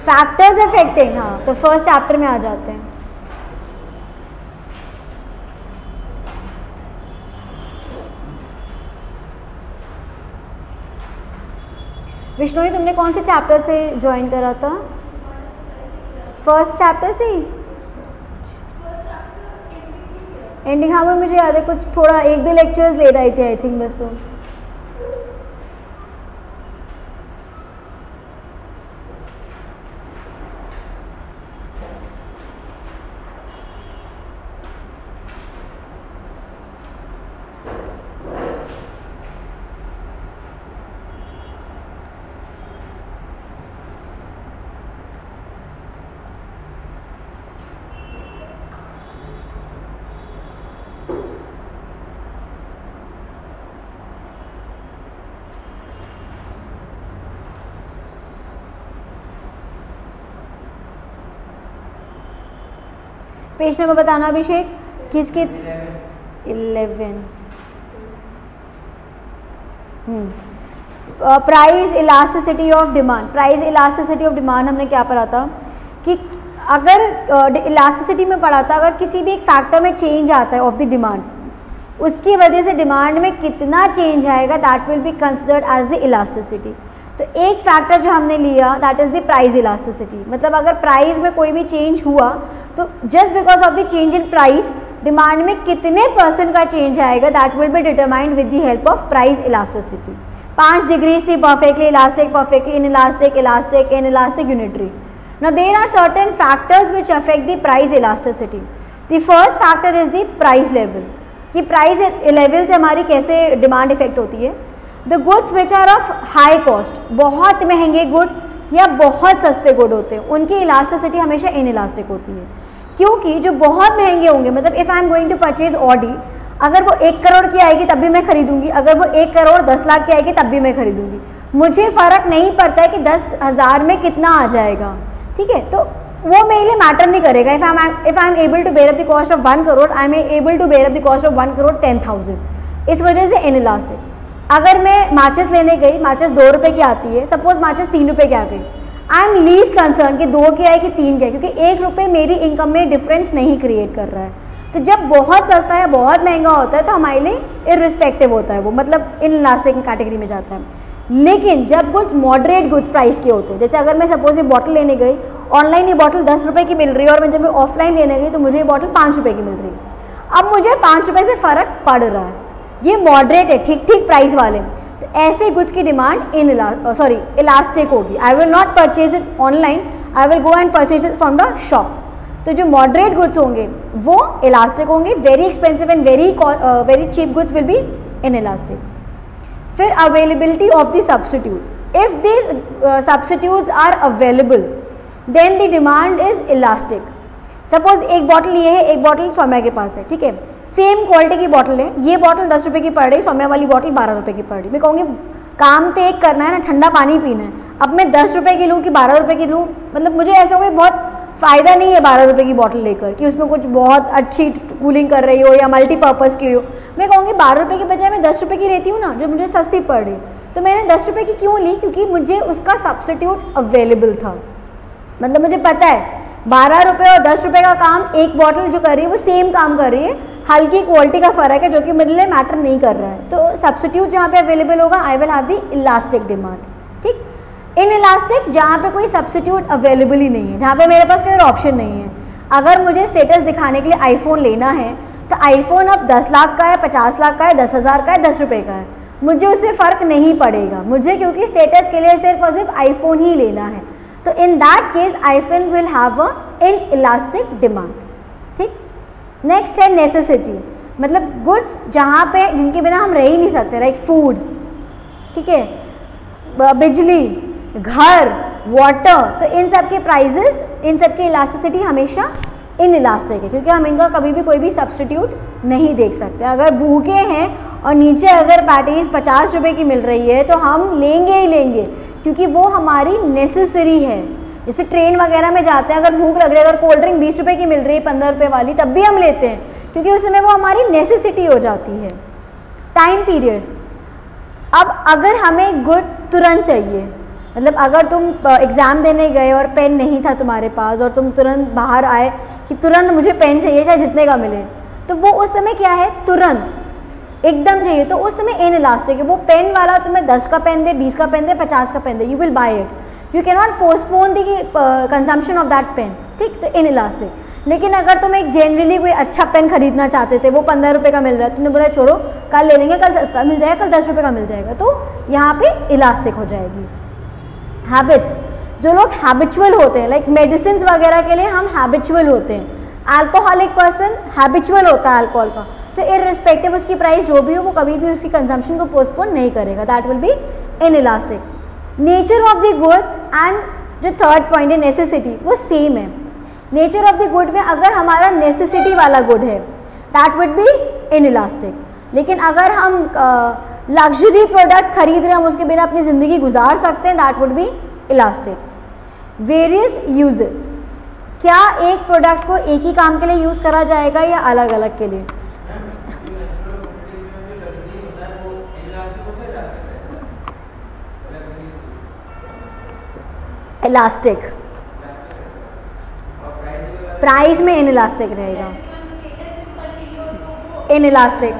फैक्टर्स अफेक्टिंग, हाँ तो फर्स्ट चैप्टर में आ जाते हैं। विष्णु तुमने कौन से चैप्टर से ज्वाइन करा था? फर्स्ट चैप्टर से ही एंडिंग, हाँ वो मुझे याद है, कुछ थोड़ा 1-2 लेक्चर्स ले रही थी आई थिंक बस। तो पेज नंबर बताना अभिषेक, किसके? 11। Price elasticity of demand. Price elasticity of demand हमने क्या पढ़ा था कि अगर इलास्टिसिटी में पढ़ा था, अगर किसी भी एक फैक्टर में चेंज आता है ऑफ द डिमांड, उसकी वजह से डिमांड में कितना चेंज आएगा, that will be considered as the elasticity. तो एक फैक्टर जो हमने लिया that is the price elasticity, मतलब अगर प्राइस में कोई भी चेंज हुआ तो just because of the change in price demand में कितने % का चेंज आएगा, that will be determined with the help of price elasticity. 5 degrees थी, perfectly elastic, perfectly inelastic, elastic, inelastic, unitary. Now there are certain factors which affect the price elasticity. The first factor is the price level, कि price level से हमारी कैसे demand effect होती है। The goods which are of high cost, बहुत महंगे good या बहुत सस्ते गुड होते हैं, उनकी इलास्टिसिटी हमेशा इनइलास्टिक होती है, क्योंकि जो बहुत महंगे होंगे, मतलब if I am going to purchase Audi, अगर वो 1 करोड़ की आएगी तब भी मैं खरीदूंगी, अगर वो 1 करोड़ 10 लाख की आएगी तब भी मैं खरीदूंगी, मुझे फ़र्क नहीं पड़ता है कि 10,000 में कितना आ जाएगा, ठीक है। तो वो मेरे लिए मैटर नहीं करेगा। If I am able to bear up the cost of 1 crore, I am able to bear up the cost of 1 crore 10,000, इस वजह से इनइलास्टिक। अगर मैं माचिस लेने गई, माचिस 2 रुपये की आती है, सपोज माचिस 3 रुपये की आ गई, आई एम लीस्ट कंसर्न कि 2 की आए कि 3 की आए, क्योंकि 1 रुपये मेरी इनकम में डिफरेंस नहीं क्रिएट कर रहा है। तो जब बहुत सस्ता या बहुत महंगा होता है तो हमारे लिए इररिस्पेक्टिव होता है वो, मतलब इनइलास्टिक कैटेगरी में जाता है। लेकिन जब कुछ मॉडरेट गुड प्राइस के होते हैं, जैसे अगर मैं सपोज ये बॉटल लेने गई, ऑनलाइन ये बॉटल 10 रुपये की मिल रही है, और मैं जब मैं ऑफलाइन लेने गई तो मुझे ये बॉटल 5 रुपये की मिल रही है। अब मुझे 5 रुपये से फ़र्क पड़ रहा है, ये मॉडरेट है, ठीक ठीक प्राइस वाले। तो ऐसे गुड्स की डिमांड इलास्टिक होगी। I will not purchase it online, I will go and purchase it from the shop. तो जो मॉडरेट गुड्स होंगे वो इलास्टिक होंगे, very expensive and very cheap goods will be inelastic. फिर availability of the substitutes, if this substitutes are available then the demand is elastic. Suppose एक bottle ये है, एक बॉटल सौम्या के पास है, ठीक है, सेम क्वालिटी की बॉटल है, ये बॉटल 10 रुपये की पड़ रही, सौम्या वाली बॉटल 12 रुपये की पड़ रही। मैं कहूँगी काम तो एक करना है ना, ठंडा पानी पीना है, अब मैं 10 रुपये की लूँ कि 12 रुपये की लूँ, मतलब मुझे ऐसा होगा बहुत फ़ायदा नहीं है 12 रुपये की बॉटल लेकर कि उसमें कुछ बहुत अच्छी कूलिंग कर रही हो या मल्टीपर्पज़ की हो। मैं कहूँगी 12 रुपये के बजाय मैं 10 रुपये की लेती हूँ ना, जो मुझे सस्ती पड़ रही। तो मैंने 10 रुपये की क्यों ली? क्योंकि मुझे उसका सब्स्टिट्यूट अवेलेबल था, मतलब मुझे पता है 12 रुपये और 10 रुपये का काम एक बॉटल जो कर रही है वो सेम काम कर रही है, हल्की क्वालिटी का फ़र्क है जो कि मेरे लिए मैटर नहीं कर रहा है। तो सब्स्टिट्यूट जहाँ पे अवेलेबल होगा, I will have the elastic demand, ठीक। इनइलास्टिक जहाँ पे कोई सब्स्टिट्यूट अवेलेबल ही नहीं है, जहाँ पे मेरे पास कोई ऑप्शन नहीं है। अगर मुझे स्टेटस दिखाने के लिए आईफोन लेना है तो आईफोन अब 10 लाख का है, 50 लाख का है, 10,000 का है, 10 रुपये का है, मुझे उससे फ़र्क नहीं पड़ेगा, मुझे क्योंकि स्टेटस के लिए सिर्फ और सिर्फ आईफोन ही लेना है। तो in that case iPhone will have a inelastic demand, ठीक। नेक्स्ट है नेसेसिटी, मतलब गुड्स जहाँ पे जिनके बिना हम रह ही नहीं सकते, लाइक फूड, ठीक है, बिजली, घर, वाटर, तो इन सब के प्राइजेस, इन सब की इलास्टिसिटी हमेशा इनइलास्टिक है, क्योंकि हम इनका कभी भी कोई भी सब्स्टिट्यूट नहीं देख सकते। अगर भूखे हैं और नीचे अगर पैटीज 50 रुपये की मिल रही है तो हम लेंगे ही लेंगे, क्योंकि वो हमारी नेसेसरी है। जैसे ट्रेन वगैरह में जाते हैं, अगर भूख लग रही है, अगर कोल्ड ड्रिंक 20 रुपये की मिल रही है 15 रुपये वाली, तब भी हम लेते हैं क्योंकि उस समय वो हमारी नेसेसिटी हो जाती है। टाइम पीरियड, अब अगर हमें गुड तुरंत चाहिए, मतलब अगर तुम एग्ज़ाम देने गए और पेन नहीं था तुम्हारे पास और तुम तुरंत बाहर आए कि तुरंत मुझे पेन चाहिए चाहे जितने का मिले, तो वो उस समय क्या है, तुरंत एकदम चाहिए, तो उस समय इन इलास्टिक है। वो पेन वाला तुम्हें 10 का पेन दे, 20 का पेन दे, 50 का पेन दे, you will buy it, you can not postpone the consumption of that pen, ठीक, तो इन इलास्टिक। लेकिन अगर तुम एक जनरली कोई अच्छा पेन खरीदना चाहते थे, वो 15 रुपये का मिल रहा है, तुमने बोला छोड़ो कल ले लेंगे, कल सस्ता मिल जाएगा, कल 10 रुपये का मिल जाएगा, तो यहाँ पे इलास्टिक हो जाएगी। हैबिट्स, जो लोग हैबिचुअल होते हैं, लाइक मेडिसिन वगैरह के लिए हम हैबिचुअल होते हैं, अल्कोहलिक पर्सन हैबिचुअल होता है अल्कोहल का, तो इररिस्पेक्टिव उसकी प्राइस जो भी हो वो कभी भी उसकी कंजम्पशन को पोस्टपोन नहीं करेगा, that will be in elastic. Nature of the goods and जो थर्ड पॉइंट है नेसेसिटी, वो सेम है। नेचर ऑफ द गुड में अगर हमारा नेसेसिटी वाला गुड है that would be in elastic, लेकिन अगर हम लग्जरी प्रोडक्ट खरीद रहे हैं, हम उसके बिना अपनी ज़िंदगी गुजार सकते हैं, that would B elastic. Various uses, क्या एक प्रोडक्ट को एक ही काम के लिए यूज़ करा जाएगा या अलग अलग के लिए? इलास्टिक, प्राइस में इन इलास्टिक रहेगा, इन इलास्टिक।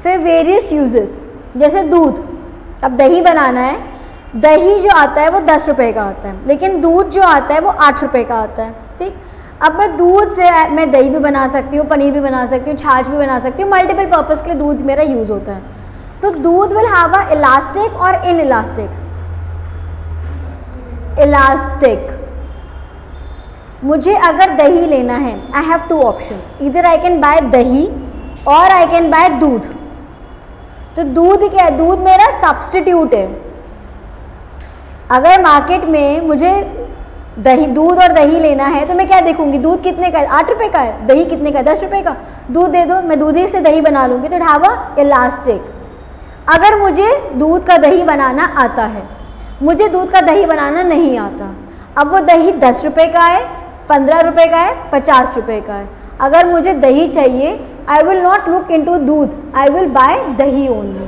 फिर वेरियस यूजेस, जैसे दूध, अब दही बनाना है, दही जो आता है वो 10 रुपये का आता है, लेकिन दूध जो आता है वो 8 रुपये का आता है, ठीक। अब मैं दूध से मैं दही भी बना सकती हूँ, पनीर भी बना सकती हूँ, छाछ भी बना सकती हूँ, मल्टीपल पर्पज़ के लिए दूध मेरा यूज़ होता है। तो दूध विल हैव अ इलास्टिक और इन इलास्टिक। इलास्टिक, मुझे अगर दही लेना है, आई हैव 2 ऑप्शंस, इधर आई कैन बाय दही और आई कैन बाय दूध। तो दूध क्या है, दूध मेरा सब्स्टिट्यूट है। अगर मार्केट में मुझे दही, दूध और दही लेना है तो मैं क्या देखूंगी, दूध कितने का है, 8 रुपये का है, दही कितने का है, 10 रुपये का, दूध दे दो, मैं दूध ही से दही बना लूँगी, तो हैव अ इलास्टिक। अगर मुझे दूध का दही बनाना आता है, मुझे दूध का दही बनाना नहीं आता, अब वो दही 10 रुपये का है, 15 रुपये का है, 50 रुपये का है, अगर मुझे दही चाहिए, आई विल नॉट लुक इनटू दूध, आई विल बाय दही ओनली।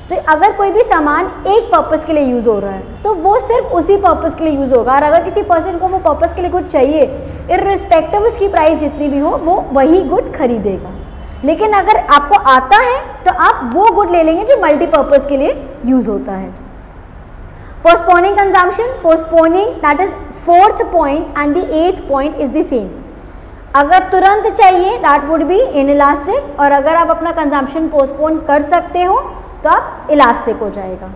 तो अगर कोई भी सामान एक पर्पज़ के लिए यूज़ हो रहा है तो वो सिर्फ उसी पर्पज़ के लिए यूज़ होगा, और अगर किसी पर्सन को वो पर्पज़ के लिए गुड चाहिए, इररिस्पेक्टिव उसकी प्राइस जितनी भी हो, वो वही गुड खरीदेगा। लेकिन अगर आपको आता है तो आप वो गुड ले लेंगे जो मल्टीपर्पज़ के लिए यूज़ होता है। Postponing consumption, postponing, that is 4th point and the 8th point is the same. अगर तुरंत चाहिए that would be in elastic, और अगर आप अपना कंजम्पशन पोस्टपोन कर सकते हो तो आप इलास्टिक हो जाएगा।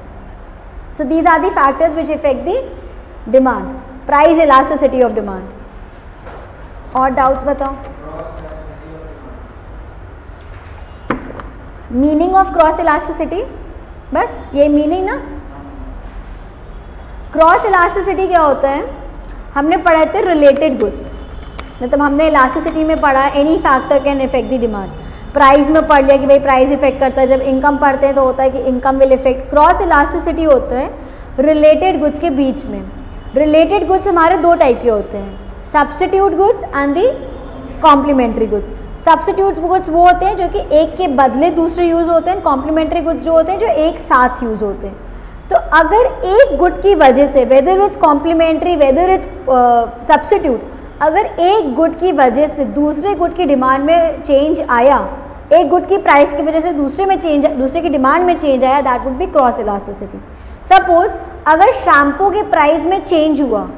So these are the factors which effect the demand, price elasticity of demand. और डाउट्स बताओ? मीनिंग ऑफ क्रॉस इलास्टिसिटी, बस ये मीनिंग ना। क्रॉस इलास्टिसिटी क्या होता है, हमने पढ़े थे रिलेटेड गुड्स, मतलब हमने इलास्टिसिटी में पढ़ा any factor can effect the demand. Price में पढ़ लिया कि भाई प्राइस इफेक्ट करता है, जब इनकम पढ़ते हैं तो होता है कि income will effect. Cross elasticity होता है रिलेटेड गुड्स के बीच में। रिलेटेड गुड्स हमारे 2 टाइप के होते हैं, substitute goods and the complementary goods. Substitute goods वो होते हैं जो कि एक के बदले दूसरे यूज़ होते हैं, कॉम्प्लीमेंट्री गुड्स जो होते हैं जो एक साथ यूज़ होते हैं। तो अगर एक गुड की वजह से, whether it's complementary whether it's substitute, अगर एक गुड की वजह से दूसरे गुड की डिमांड में चेंज आया, एक गुड की प्राइस की वजह से दूसरे की डिमांड में चेंज आया, that would be cross elasticity. Suppose अगर शैम्पू के प्राइस में चेंज हुआ,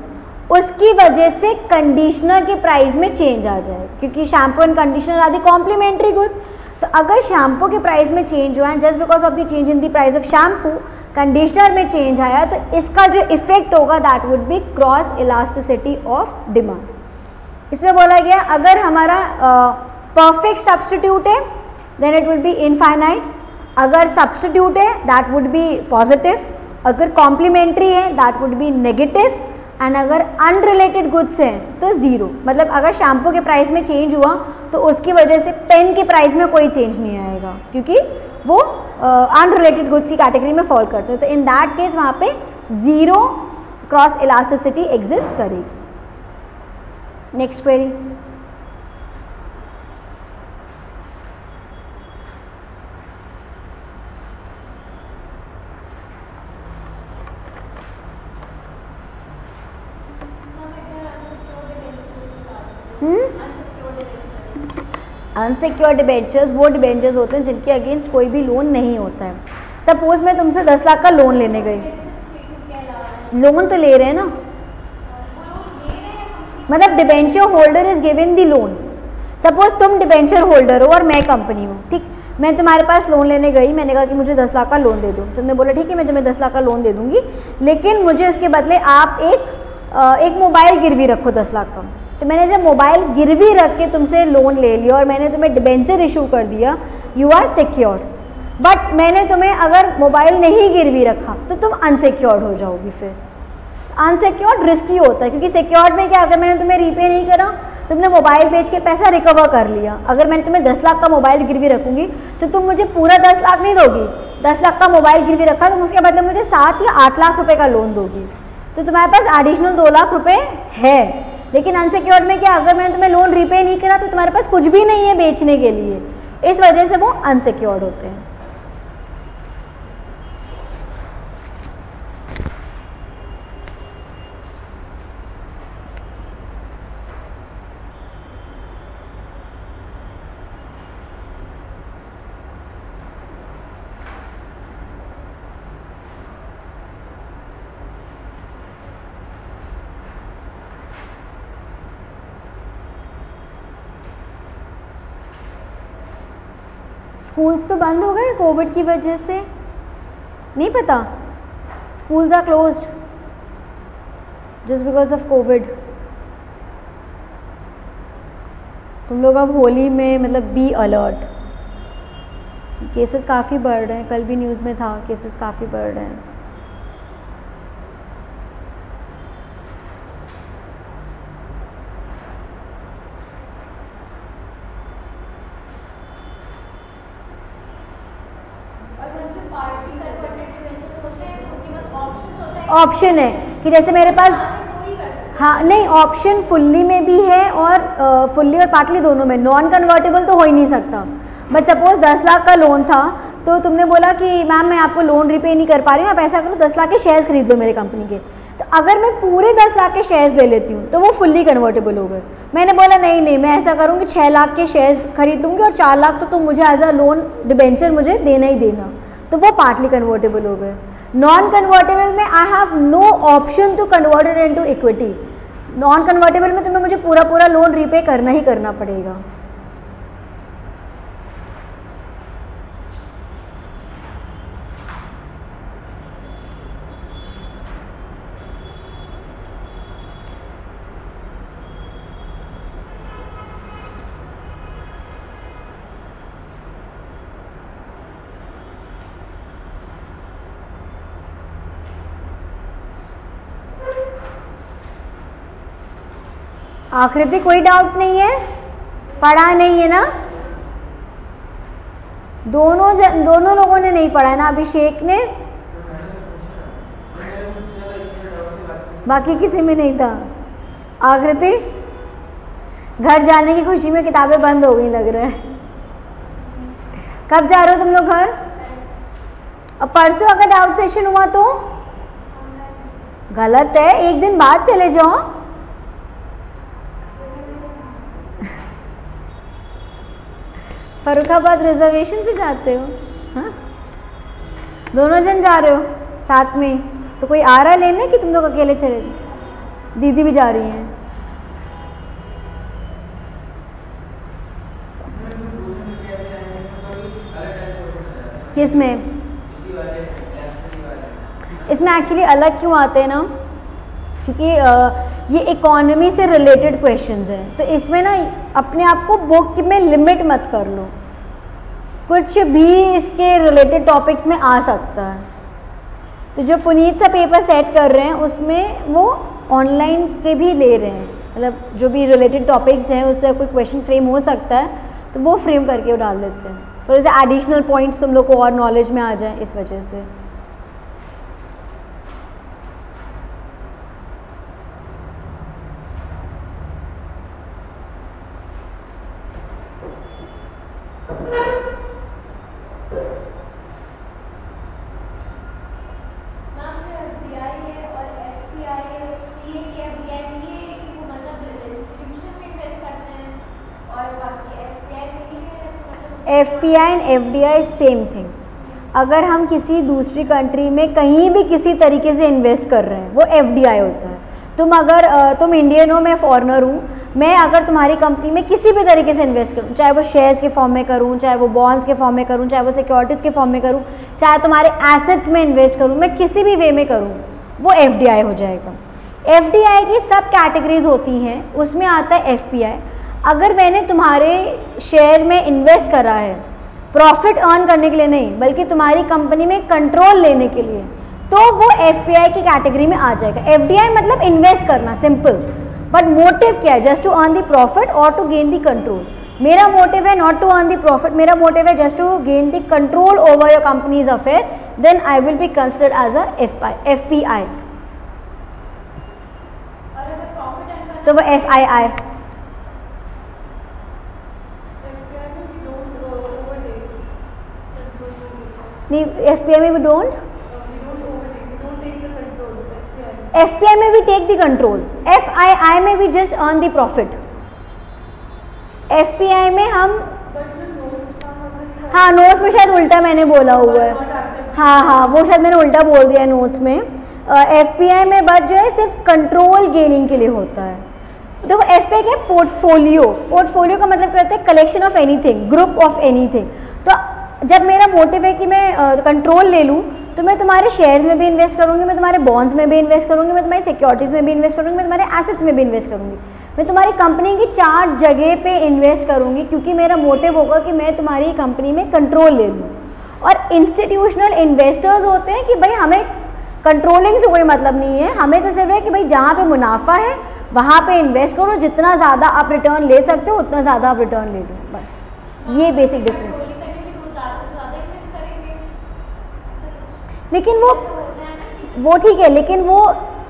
उसकी वजह से कंडीशनर के प्राइस में चेंज आ जाए, क्योंकि shampoo and conditioner are the complementary goods. तो अगर शैम्पू के प्राइस में चेंज हुआ and just because of the change in the price of shampoo conditioner में चेंज आया, तो इसका जो इफेक्ट होगा that would be cross elasticity of demand. इसमें बोला गया अगर हमारा परफेक्ट सब्स्टिट्यूट है then it will be infinite, अगर सब्स्टिट्यूट है दैट वुड बी पॉजिटिव, अगर कॉम्प्लीमेंट्री है that would B negative, and अगर अनरिलेटेड गुड्स हैं तो ज़ीरो। मतलब अगर शैम्पू के प्राइस में चेंज हुआ तो उसकी वजह से पेन के प्राइस में कोई चेंज नहीं आएगा, क्योंकि वो अनरिलेटेड गुड्स की कैटेगरी में फॉल करते हैं। तो इन दैट केस वहाँ पे ज़ीरो क्रॉस इलास्टिसिटी एग्जिस्ट करेगी। Next query. अनसिक्योर्ड डिबेंचर्स वो डिबेंचर्स होते हैं जिनके अगेंस्ट कोई भी लोन नहीं होता है। सपोज मैं तुमसे 10 लाख का लोन लेने गई, लोन तो ले रहे हैं ना, मतलब debenture holder is given the loan. Suppose तुम डिबेंचर होल्डर हो और मैं कंपनी हूँ, ठीक, मैं तुम्हारे पास लोन लेने गई, मैंने कहा कि मुझे 10 लाख का लोन दे दो, तुमने बोला ठीक है मैं तुम्हें 10 लाख का लोन दे दूंगी, लेकिन मुझे उसके बदले आप एक मोबाइल गिरवी रखो 10 लाख का। तो मैंने जब मोबाइल गिरवी रख के तुमसे लोन ले लिया और मैंने तुम्हें डिबेंचर इशू कर दिया, यू आर सिक्योर। बट मैंने तुम्हें अगर मोबाइल नहीं गिरवी रखा तो तुम अनसिक्योर्ड हो जाओगी। फिर अनसिक्योर्ड रिस्की होता है, क्योंकि सिक्योर्ड में क्या, अगर मैंने तुम्हें रीपे नहीं करा, तुमने मोबाइल बेच के पैसा रिकवर कर लिया, अगर मैंने तुम्हें 10 लाख का मोबाइल गिरवी रखूंगी तो तुम मुझे पूरा 10 लाख नहीं दोगी, 10 लाख का मोबाइल गिरवी रखा, तुम उसके बदले मुझे 7 या 8 लाख रुपए का लोन दोगी, तो तुम्हारे पास एडिशनल 2 लाख रुपए है। लेकिन अनसिक्योर्ड में क्या, अगर मैंने तुम्हें लोन रीपे नहीं करा तो तुम्हारे पास कुछ भी नहीं है बेचने के लिए, इस वजह से वो अनसिक्योर्ड होते हैं। स्कूल्स तो बंद हो गए कोविड की वजह से, नहीं पता, schools are closed just because of COVID. तुम लोग अब होली में मतलब बी अलर्ट, केसेस काफ़ी बढ़ रहे हैं, कल भी न्यूज़ में था केसेस काफ़ी बढ़ रहे हैं। ऑप्शन है कि जैसे मेरे पास, हाँ नहीं, ऑप्शन फुल्ली में भी है और फुल्ली और पार्टली दोनों में, नॉन कन्वर्टेबल तो हो ही नहीं सकता। बट सपोज 10 लाख का लोन था तो तुमने बोला कि मैम मैं आपको लोन रिपे नहीं कर पा रही हूँ, आप ऐसा करो 10 लाख के शेयर्स खरीद लो मेरे कंपनी के, तो अगर मैं पूरे 10 लाख के शेयर्स ले लेती हूँ तो वो फुल्ली कन्वर्टेबल हो गए। मैंने बोला नहीं नहीं, मैं ऐसा करूँगी 6 लाख के शेयर्स खरीद लूँगी और 4 लाख तो तुम मुझे एज अ लोन डिबेंचर मुझे देना ही देना, तो वो पार्टली कन्वर्टेबल हो गए। नॉन कन्वर्टेबल में I have no option to convert it into equity. Non convertible में तुम्हें मुझे पूरा लोन रीपे करना ही करना पड़ेगा। आकृति कोई डाउट नहीं है, पढ़ा नहीं है ना? दोनों लोगों ने नहीं पढ़ा है ना, अभिषेक ने, बाकी किसी में नहीं था। आकृति घर जाने की खुशी में किताबें बंद हो गई लग रहा है। कब जा रहे हो तुम लोग घर? अब परसों अगर डाउट सेशन हुआ तो गलत है, एक दिन बाद चले जाओ। फरुखाबाद रिजर्वेशन से जाते हो? हाँ, दोनों जन जा रहे हो साथ में? तो कोई आ रहा है लेने कि तुम लोग अकेले चले जाओ? दीदी भी जा रही हैं। किस में? इसमें एक्चुअली अलग क्यों आते हैं ना, क्योंकि ये इकोनॉमी से रिलेटेड क्वेश्चंस हैं, तो इसमें ना अपने आप को बुक में लिमिट मत कर लो, कुछ भी इसके रिलेटेड टॉपिक्स में आ सकता है। तो जो पुनीत सा पेपर सेट कर रहे हैं उसमें वो ऑनलाइन के भी ले रहे हैं, मतलब जो भी रिलेटेड टॉपिक्स हैं उससे कोई क्वेश्चन फ्रेम हो सकता है तो वो फ्रेम करके वो डाल देते हैं, तो जैसे एडिशनल पॉइंट्स तुम लोग को और नॉलेज में आ जाए इस वजह से। FPI and FDI same thing. अगर हम किसी दूसरी कंट्री में कहीं भी किसी तरीके से इन्वेस्ट कर रहे हैं वो FDI होता है। तुम इंडियन हो, मैं फॉरेनर हूँ, मैं अगर तुम्हारी कंपनी में किसी भी तरीके से इन्वेस्ट करूँ, चाहे वो शेयर्स के फॉर्म में करूँ, चाहे वो बॉन्ड्स के फॉर्म में करूँ, चाहे वो सिक्योरिटीज़ के फॉर्म में करूँ, चाहे तुम्हारे एसेट्स में इन्वेस्ट करूँ, मैं किसी भी वे में करूँ, वो FDI हो जाएगा। FDI की सब कैटेगरीज होती हैं, उसमें आता है FPI। अगर मैंने तुम्हारे शेयर में इन्वेस्ट करा है प्रॉफिट अर्न करने के लिए नहीं, बल्कि तुम्हारी कंपनी में कंट्रोल लेने के लिए, तो वो FPI की कैटेगरी में आ जाएगा। FDI मतलब इन्वेस्ट करना, सिंपल। बट मोटिव क्या है? Just to earn the profit और टू गेन द कंट्रोल। मेरा मोटिव है not to earn the profit, मेरा मोटिव है just to gain the control over your companies affair, then I will be considered as a FPI। तो वो FII। नहीं, FPI में भी डोंट, FPI में भी टेक द कंट्रोल, FII में भी just earn the profit. FPI में हम, हाँ नोट्स में शायद उल्टा मैंने बोला हुआ है, हाँ वो शायद मैंने उल्टा बोल दिया नोट्स में। FPI में बस जो है सिर्फ कंट्रोल गेनिंग के लिए होता है। देखो FPI क्या है? पोर्टफोलियो का मतलब क्या होता है? Collection of anything, group of anything. तो जब मेरा मोटिव है कि मैं कंट्रोल ले लूँ, तो मैं तुम्हारे शेयर्स में भी इन्वेस्ट करूँगी, मैं तुम्हारे बॉन्ड्स में भी इन्वेस्ट करूँगी, मैं तुम्हारी सिक्योरिटीज़ में भी इन्वेस्ट करूँगी, मैं तुम्हारे एसेट्स में भी इन्वेस्ट करूँगी, मैं तुम्हारी कंपनी की 4 जगह पे इन्वेस्ट करूँगी, क्योंकि मेरा मोटिव होगा कि मैं तुम्हारी कंपनी में कंट्रोल ले लूँ। और इंस्टीट्यूशनल इन्वेस्टर्स होते हैं कि भाई हमें कंट्रोलिंग से कोई मतलब नहीं है, हमें तो सिर्फ है कि भाई जहाँ पे मुनाफा है वहाँ पे इन्वेस्ट करो, जितना ज़्यादा आप रिटर्न ले सकते हो उतना ज़्यादा आप रिटर्न ले लो, बस ये बेसिक डिफरेंस है। लेकिन वो ठीक है, लेकिन वो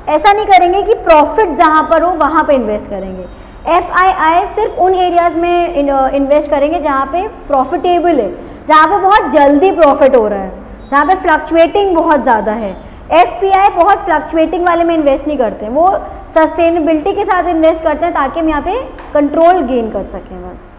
ऐसा नहीं करेंगे कि प्रॉफिट जहाँ पर हो वहाँ पे इन्वेस्ट करेंगे। FII सिर्फ उन एरियाज़ में इन्वेस्ट करेंगे जहाँ पे प्रॉफिटेबल है, जहाँ पे बहुत जल्दी प्रॉफिट हो रहा है, जहाँ पे फ्लक्चुएटिंग बहुत ज़्यादा है। FPI बहुत फ्लक्चुएटिंग वाले में इन्वेस्ट नहीं करते हैं, वो सस्टेनेबिलिटी के साथ इन्वेस्ट करते हैं ताकि हम यहाँ पे कंट्रोल गेन कर सकें, बस।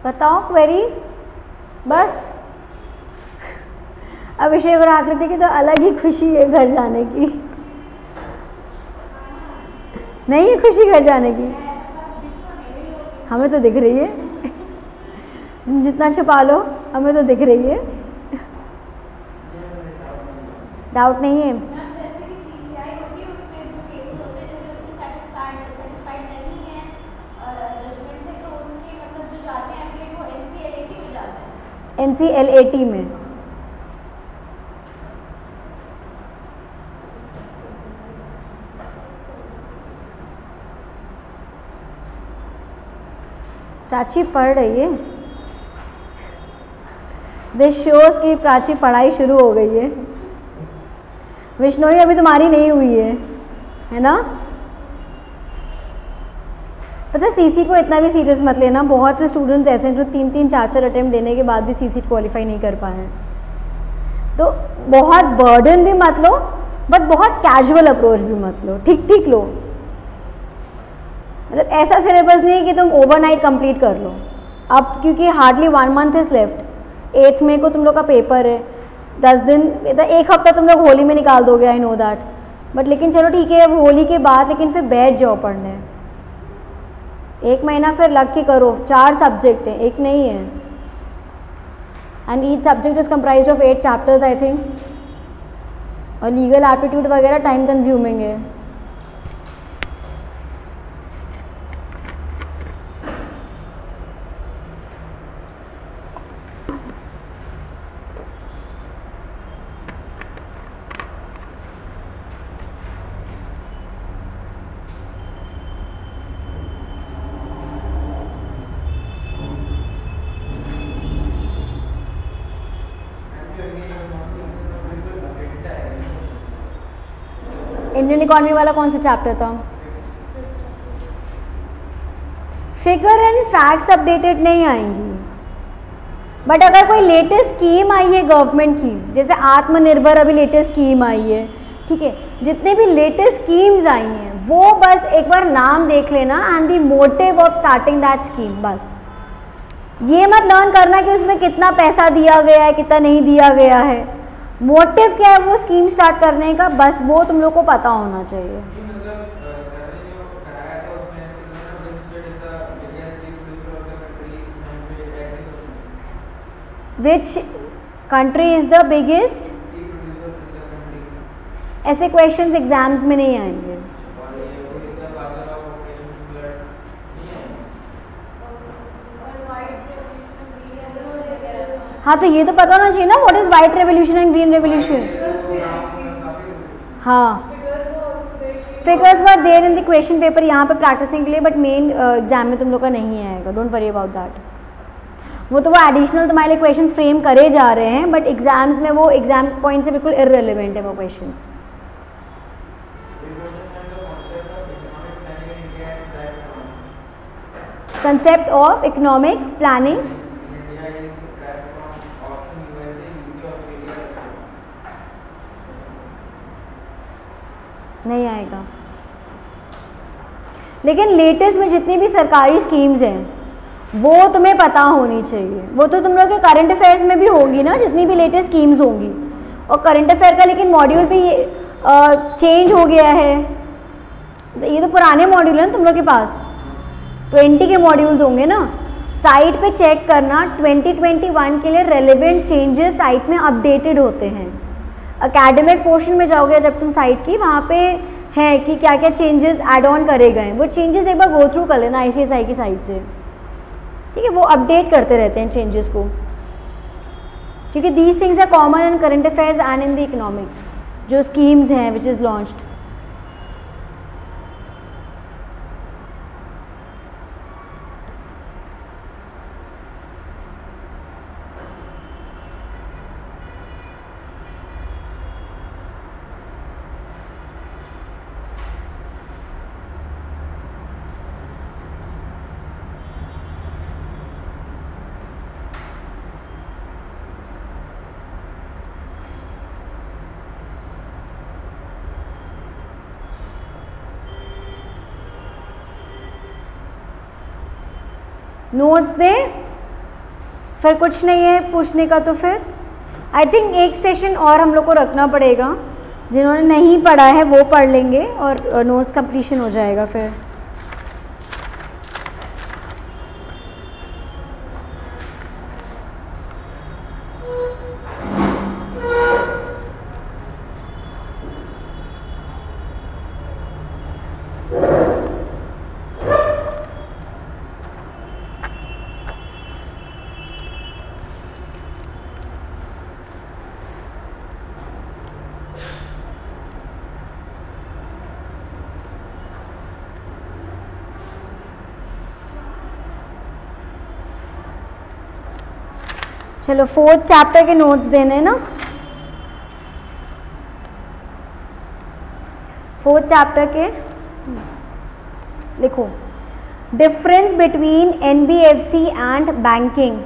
बताओ क्वेरी, बस। अभिषेक और आकृति की तो अलग ही खुशी है घर जाने की, नहीं है खुशी घर जाने की? हमें तो दिख रही है, जितना छुपा लो हमें तो दिख रही है, डाउट नहीं है। NCLAT में प्राची पढ़ रही है। दिस शोज की प्राची पढ़ाई शुरू हो गई है। विष्णोई अभी तुम्हारी नहीं हुई है ना? पता है सीसीट को इतना भी सीरियस मत लेना, बहुत से स्टूडेंट्स ऐसे हैं जो 3-3 4-4 अटेम्प्ट देने के बाद भी सीसीट क्वालिफाई नहीं कर पाए हैं। तो बहुत बर्डन भी मत लो, बट बहुत कैजुअल अप्रोच भी मत लो, ठीक ठीक लो। मतलब ऐसा सिलेबस नहीं है कि तुम ओवरनाइट कंप्लीट कर लो। अब क्योंकि हार्डली 1 मंथ इज लेफ्ट, 8 मई को तुम लोग का पेपर है, 10 दिन, 1 हफ्ता तुम लोग होली में निकाल दोगे, आई नो दैट, बट लेकिन चलो ठीक है, अब होली के बाद लेकिन फिर बैठ जाओ पढ़ने। 1 महीना फिर लग के करो। 4 सब्जेक्ट हैं, एक नहीं है, and each subject is comprised of 8 chapters I think, और लीगल एप्टीट्यूड वगैरह टाइम कंज्यूमिंग है। इंडियन इकोनॉमी वाला कौन सा चैप्टर था? फिगर एंड फैक्ट्स अपडेटेड नहीं आएंगी, बट अगर कोई लेटेस्ट स्कीम आई है गवर्नमेंट की, जैसे आत्मनिर्भर अभी लेटेस्ट स्कीम आई है, ठीक है, जितने भी लेटेस्ट स्कीम्स आई हैं वो बस एक बार नाम देख लेना and the motive of starting that scheme. बस ये मत लर्न करना कि उसमें कितना पैसा दिया गया है, कितना नहीं दिया गया है, मोटिव क्या है वो स्कीम स्टार्ट करने का, बस वो तुम लोग को पता होना चाहिए। Which country is the biggest? ऐसे क्वेश्चंस एग्जाम्स में नहीं आएंगे। हाँ तो ये तो पता होना चाहिए ना, what is white revolution and green revolution. हाँ, figures were there in the question paper यहाँ पे प्रैक्टिसिंग के लिए, बट मेन एग्जाम में तुम लोग का नहीं आएगा, डोंट वरी अबाउट दैट। वो तो वो एडिशनल तुम्हारे लिए क्वेश्चंस फ्रेम करे जा रहे हैं, बट एग्जाम्स में वो एग्जाम पॉइंट से बिल्कुल इररिलेवेंट है वो questions. Concept of economic planning नहीं आएगा, लेकिन लेटेस्ट में जितनी भी सरकारी स्कीम्स हैं वो तुम्हें पता होनी चाहिए। वो तो तुम लोग के करंट अफेयर्स में भी होंगी ना, जितनी भी लेटेस्ट स्कीम्स होंगी, और करंट अफेयर का लेकिन मॉड्यूल भी चेंज हो गया है। ये तो पुराने मॉड्यूल हैं तुम लोग के पास, 20 के मॉड्यूल्स होंगे ना। साइट पे चेक करना, 2021 के लिए रेलेवेंट चेंजेस साइट में अपडेटेड होते हैं। एकेडमिक पोर्शन में जाओगे जब तुम साइट की, वहाँ पे है कि क्या क्या चेंजेस ऐड ऑन करे गए हैं, वो चेंजेस एक बार गो थ्रू कर लेना ICSI की साइट से, ठीक है। वो अपडेट करते रहते हैं चेंजेस को, क्योंकि these things are common in current affairs and in the economics, जो स्कीम्स हैं विच इज़ लॉन्च्ड। नोट्स दे, फिर कुछ नहीं है पूछने का, तो फिर आई थिंक एक सेशन और हम लोग को रखना पड़ेगा। जिन्होंने नहीं पढ़ा है वो पढ़ लेंगे और नोट्स कंप्लीशन हो जाएगा फिर। चलो 4th चैप्टर के नोट्स देने हैं ना। 4th चैप्टर के लिखो, difference between NBFC and banking.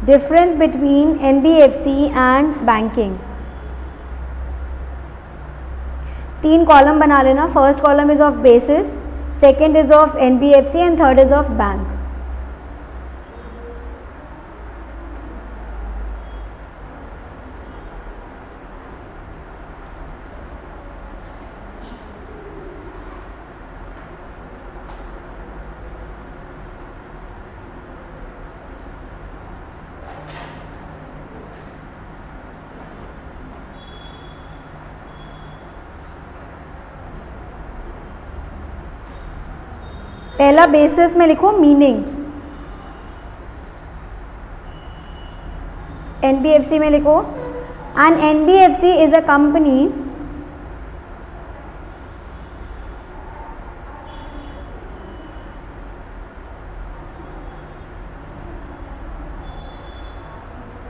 Difference between NBFC and banking. 3 column बना लेना। First column is of basis, second is of NBFC and third is of bank. पहला बेसिस में लिखो मीनिंग। एनबीएफसी में लिखो, an NBFC is a company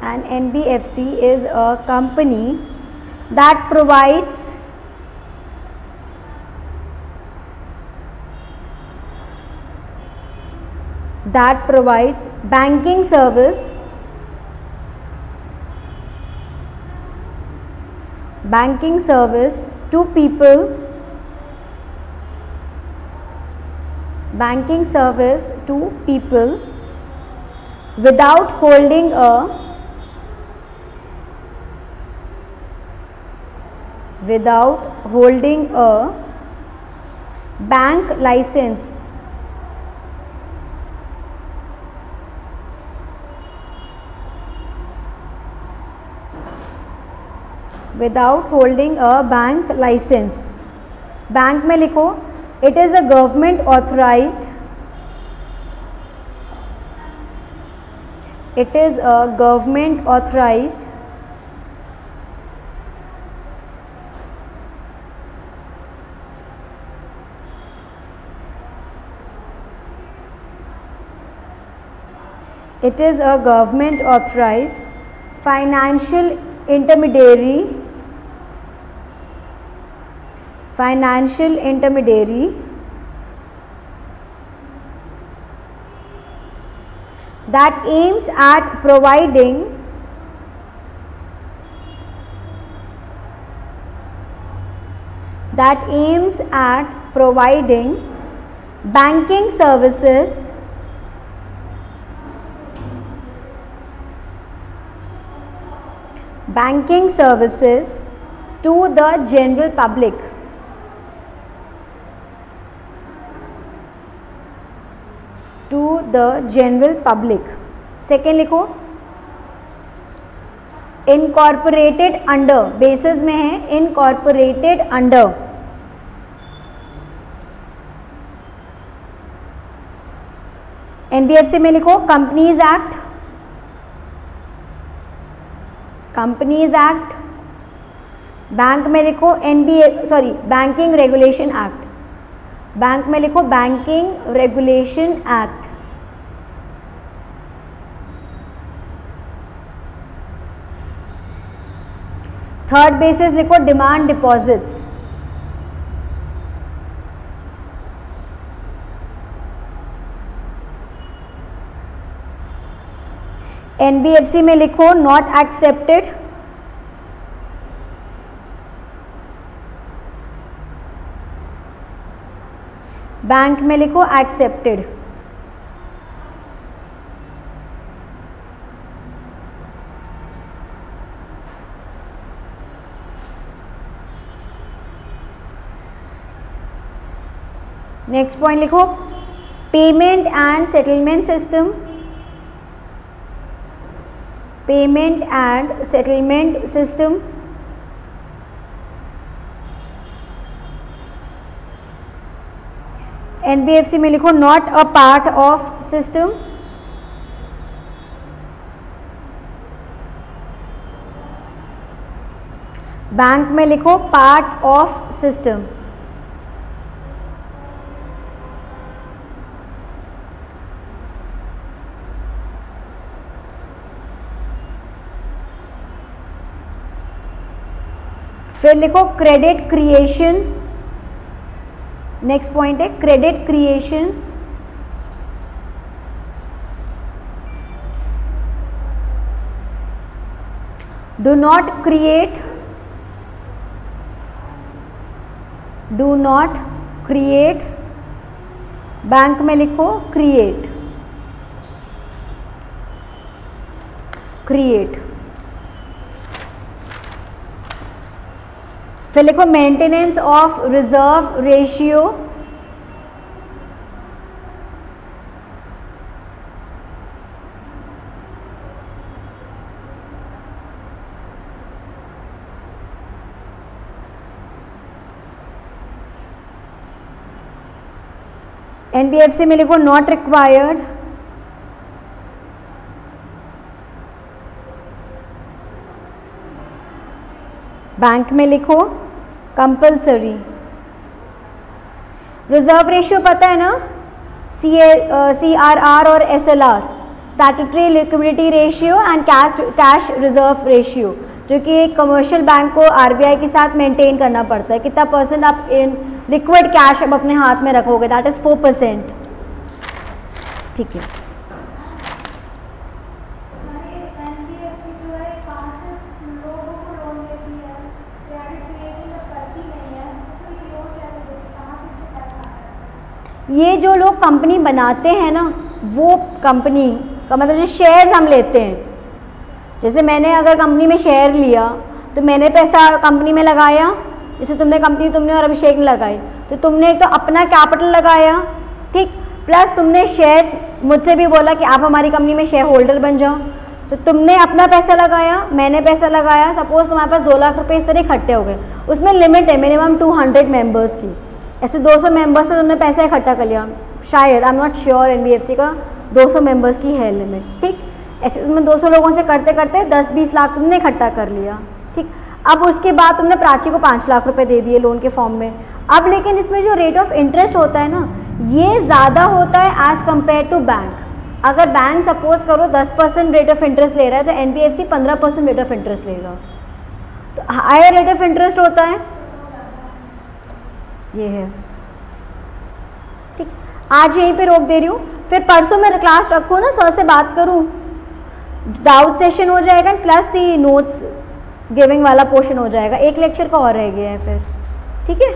an NBFC is a company that provides banking service to people without holding a bank license. Without holding a bank license. Bank में लिखो, it is a government authorized financial intermediary that aims at providing banking services to the general public. Second लिखो, incorporated under, basis में है incorporated under NBFC में लिखो companies act. Bank में लिखो banking regulation act. Bank में लिखो banking regulation act. Third basis लिखो डिमांड डिपॉजिट्स। एनबीएफसी में लिखो नॉट एक्सेप्टेड। बैंक में लिखो एक्सेप्टेड। नेक्स्ट पॉइंट लिखो payment and settlement system. NBFC में लिखो not a part of system. Bank में लिखो पार्ट ऑफ सिस्टम। फिर लिखो क्रेडिट क्रिएशन, नेक्स्ट पॉइंट है credit creation. Do not create, do not create, bank में लिखो क्रिएट, क्रिएट। फिर लिखो maintenance of reserve ratio, NBFC में लिखो नॉट रिक्वायर्ड, बैंक में लिखो कंपल्सरी। रिजर्व रेशियो पता है ना, CRR और SLR, statutory liquidity ratio and cash reserve ratio, जो कि एक कमर्शियल बैंक को RBI के साथ मेंटेन करना पड़ता है। कितना परसेंट आप इन लिक्विड कैश अब अपने हाथ में रखोगे, दैट इज 4%। ठीक है, ये जो लोग कंपनी बनाते हैं ना, वो कंपनी का मतलब जो शेयर्स हम लेते हैं, जैसे मैंने अगर कंपनी में शेयर लिया तो मैंने पैसा कंपनी में लगाया, जैसे तुमने और अभिषेक ने लगाई, तो तुमने एक तो अपना कैपिटल लगाया, ठीक, प्लस तुमने शेयर्स मुझसे भी बोला कि आप हमारी कंपनी में शेयर होल्डर बन जाओ, तो तुमने अपना पैसा लगाया, मैंने पैसा लगाया। सपोज तुम्हारे पास 2 लाख रुपए इस तरह इकट्ठे हो गए, उसमें लिमिट है मिनिमम 200 मेंबर्स की, ऐसे 200 मेंबर्स से तुमने पैसा इकट्ठा कर लिया, शायद, I am not sure, NBFC का 200 मेंबर्स की है लिमिट, ठीक। ऐसे उसमें 200 लोगों से करते करते 10-20 लाख तुमने इकट्ठा कर लिया, ठीक। अब उसके बाद तुमने प्राची को 5 लाख रुपए दे दिए लोन के फॉर्म में। अब लेकिन इसमें जो रेट ऑफ इंटरेस्ट होता है ना, ये ज़्यादा होता है एज़ कम्पेयर टू बैंक। अगर बैंक सपोज करो 10% रेट ऑफ इंटरेस्ट ले रहा है, तो एनबीएफसी 15% रेट ऑफ इंटरेस्ट लेगा, तो हायर रेट ऑफ इंटरेस्ट होता है, ये है, ठीक। आज यहीं पे रोक दे रही हूँ, फिर परसों मैं क्लास रखूँ ना, सर से बात करूँ, डाउट सेशन हो जाएगा प्लस दी नोट्स गिविंग वाला पोर्शन हो जाएगा, एक लेक्चर का और रह गया है फिर, ठीक है।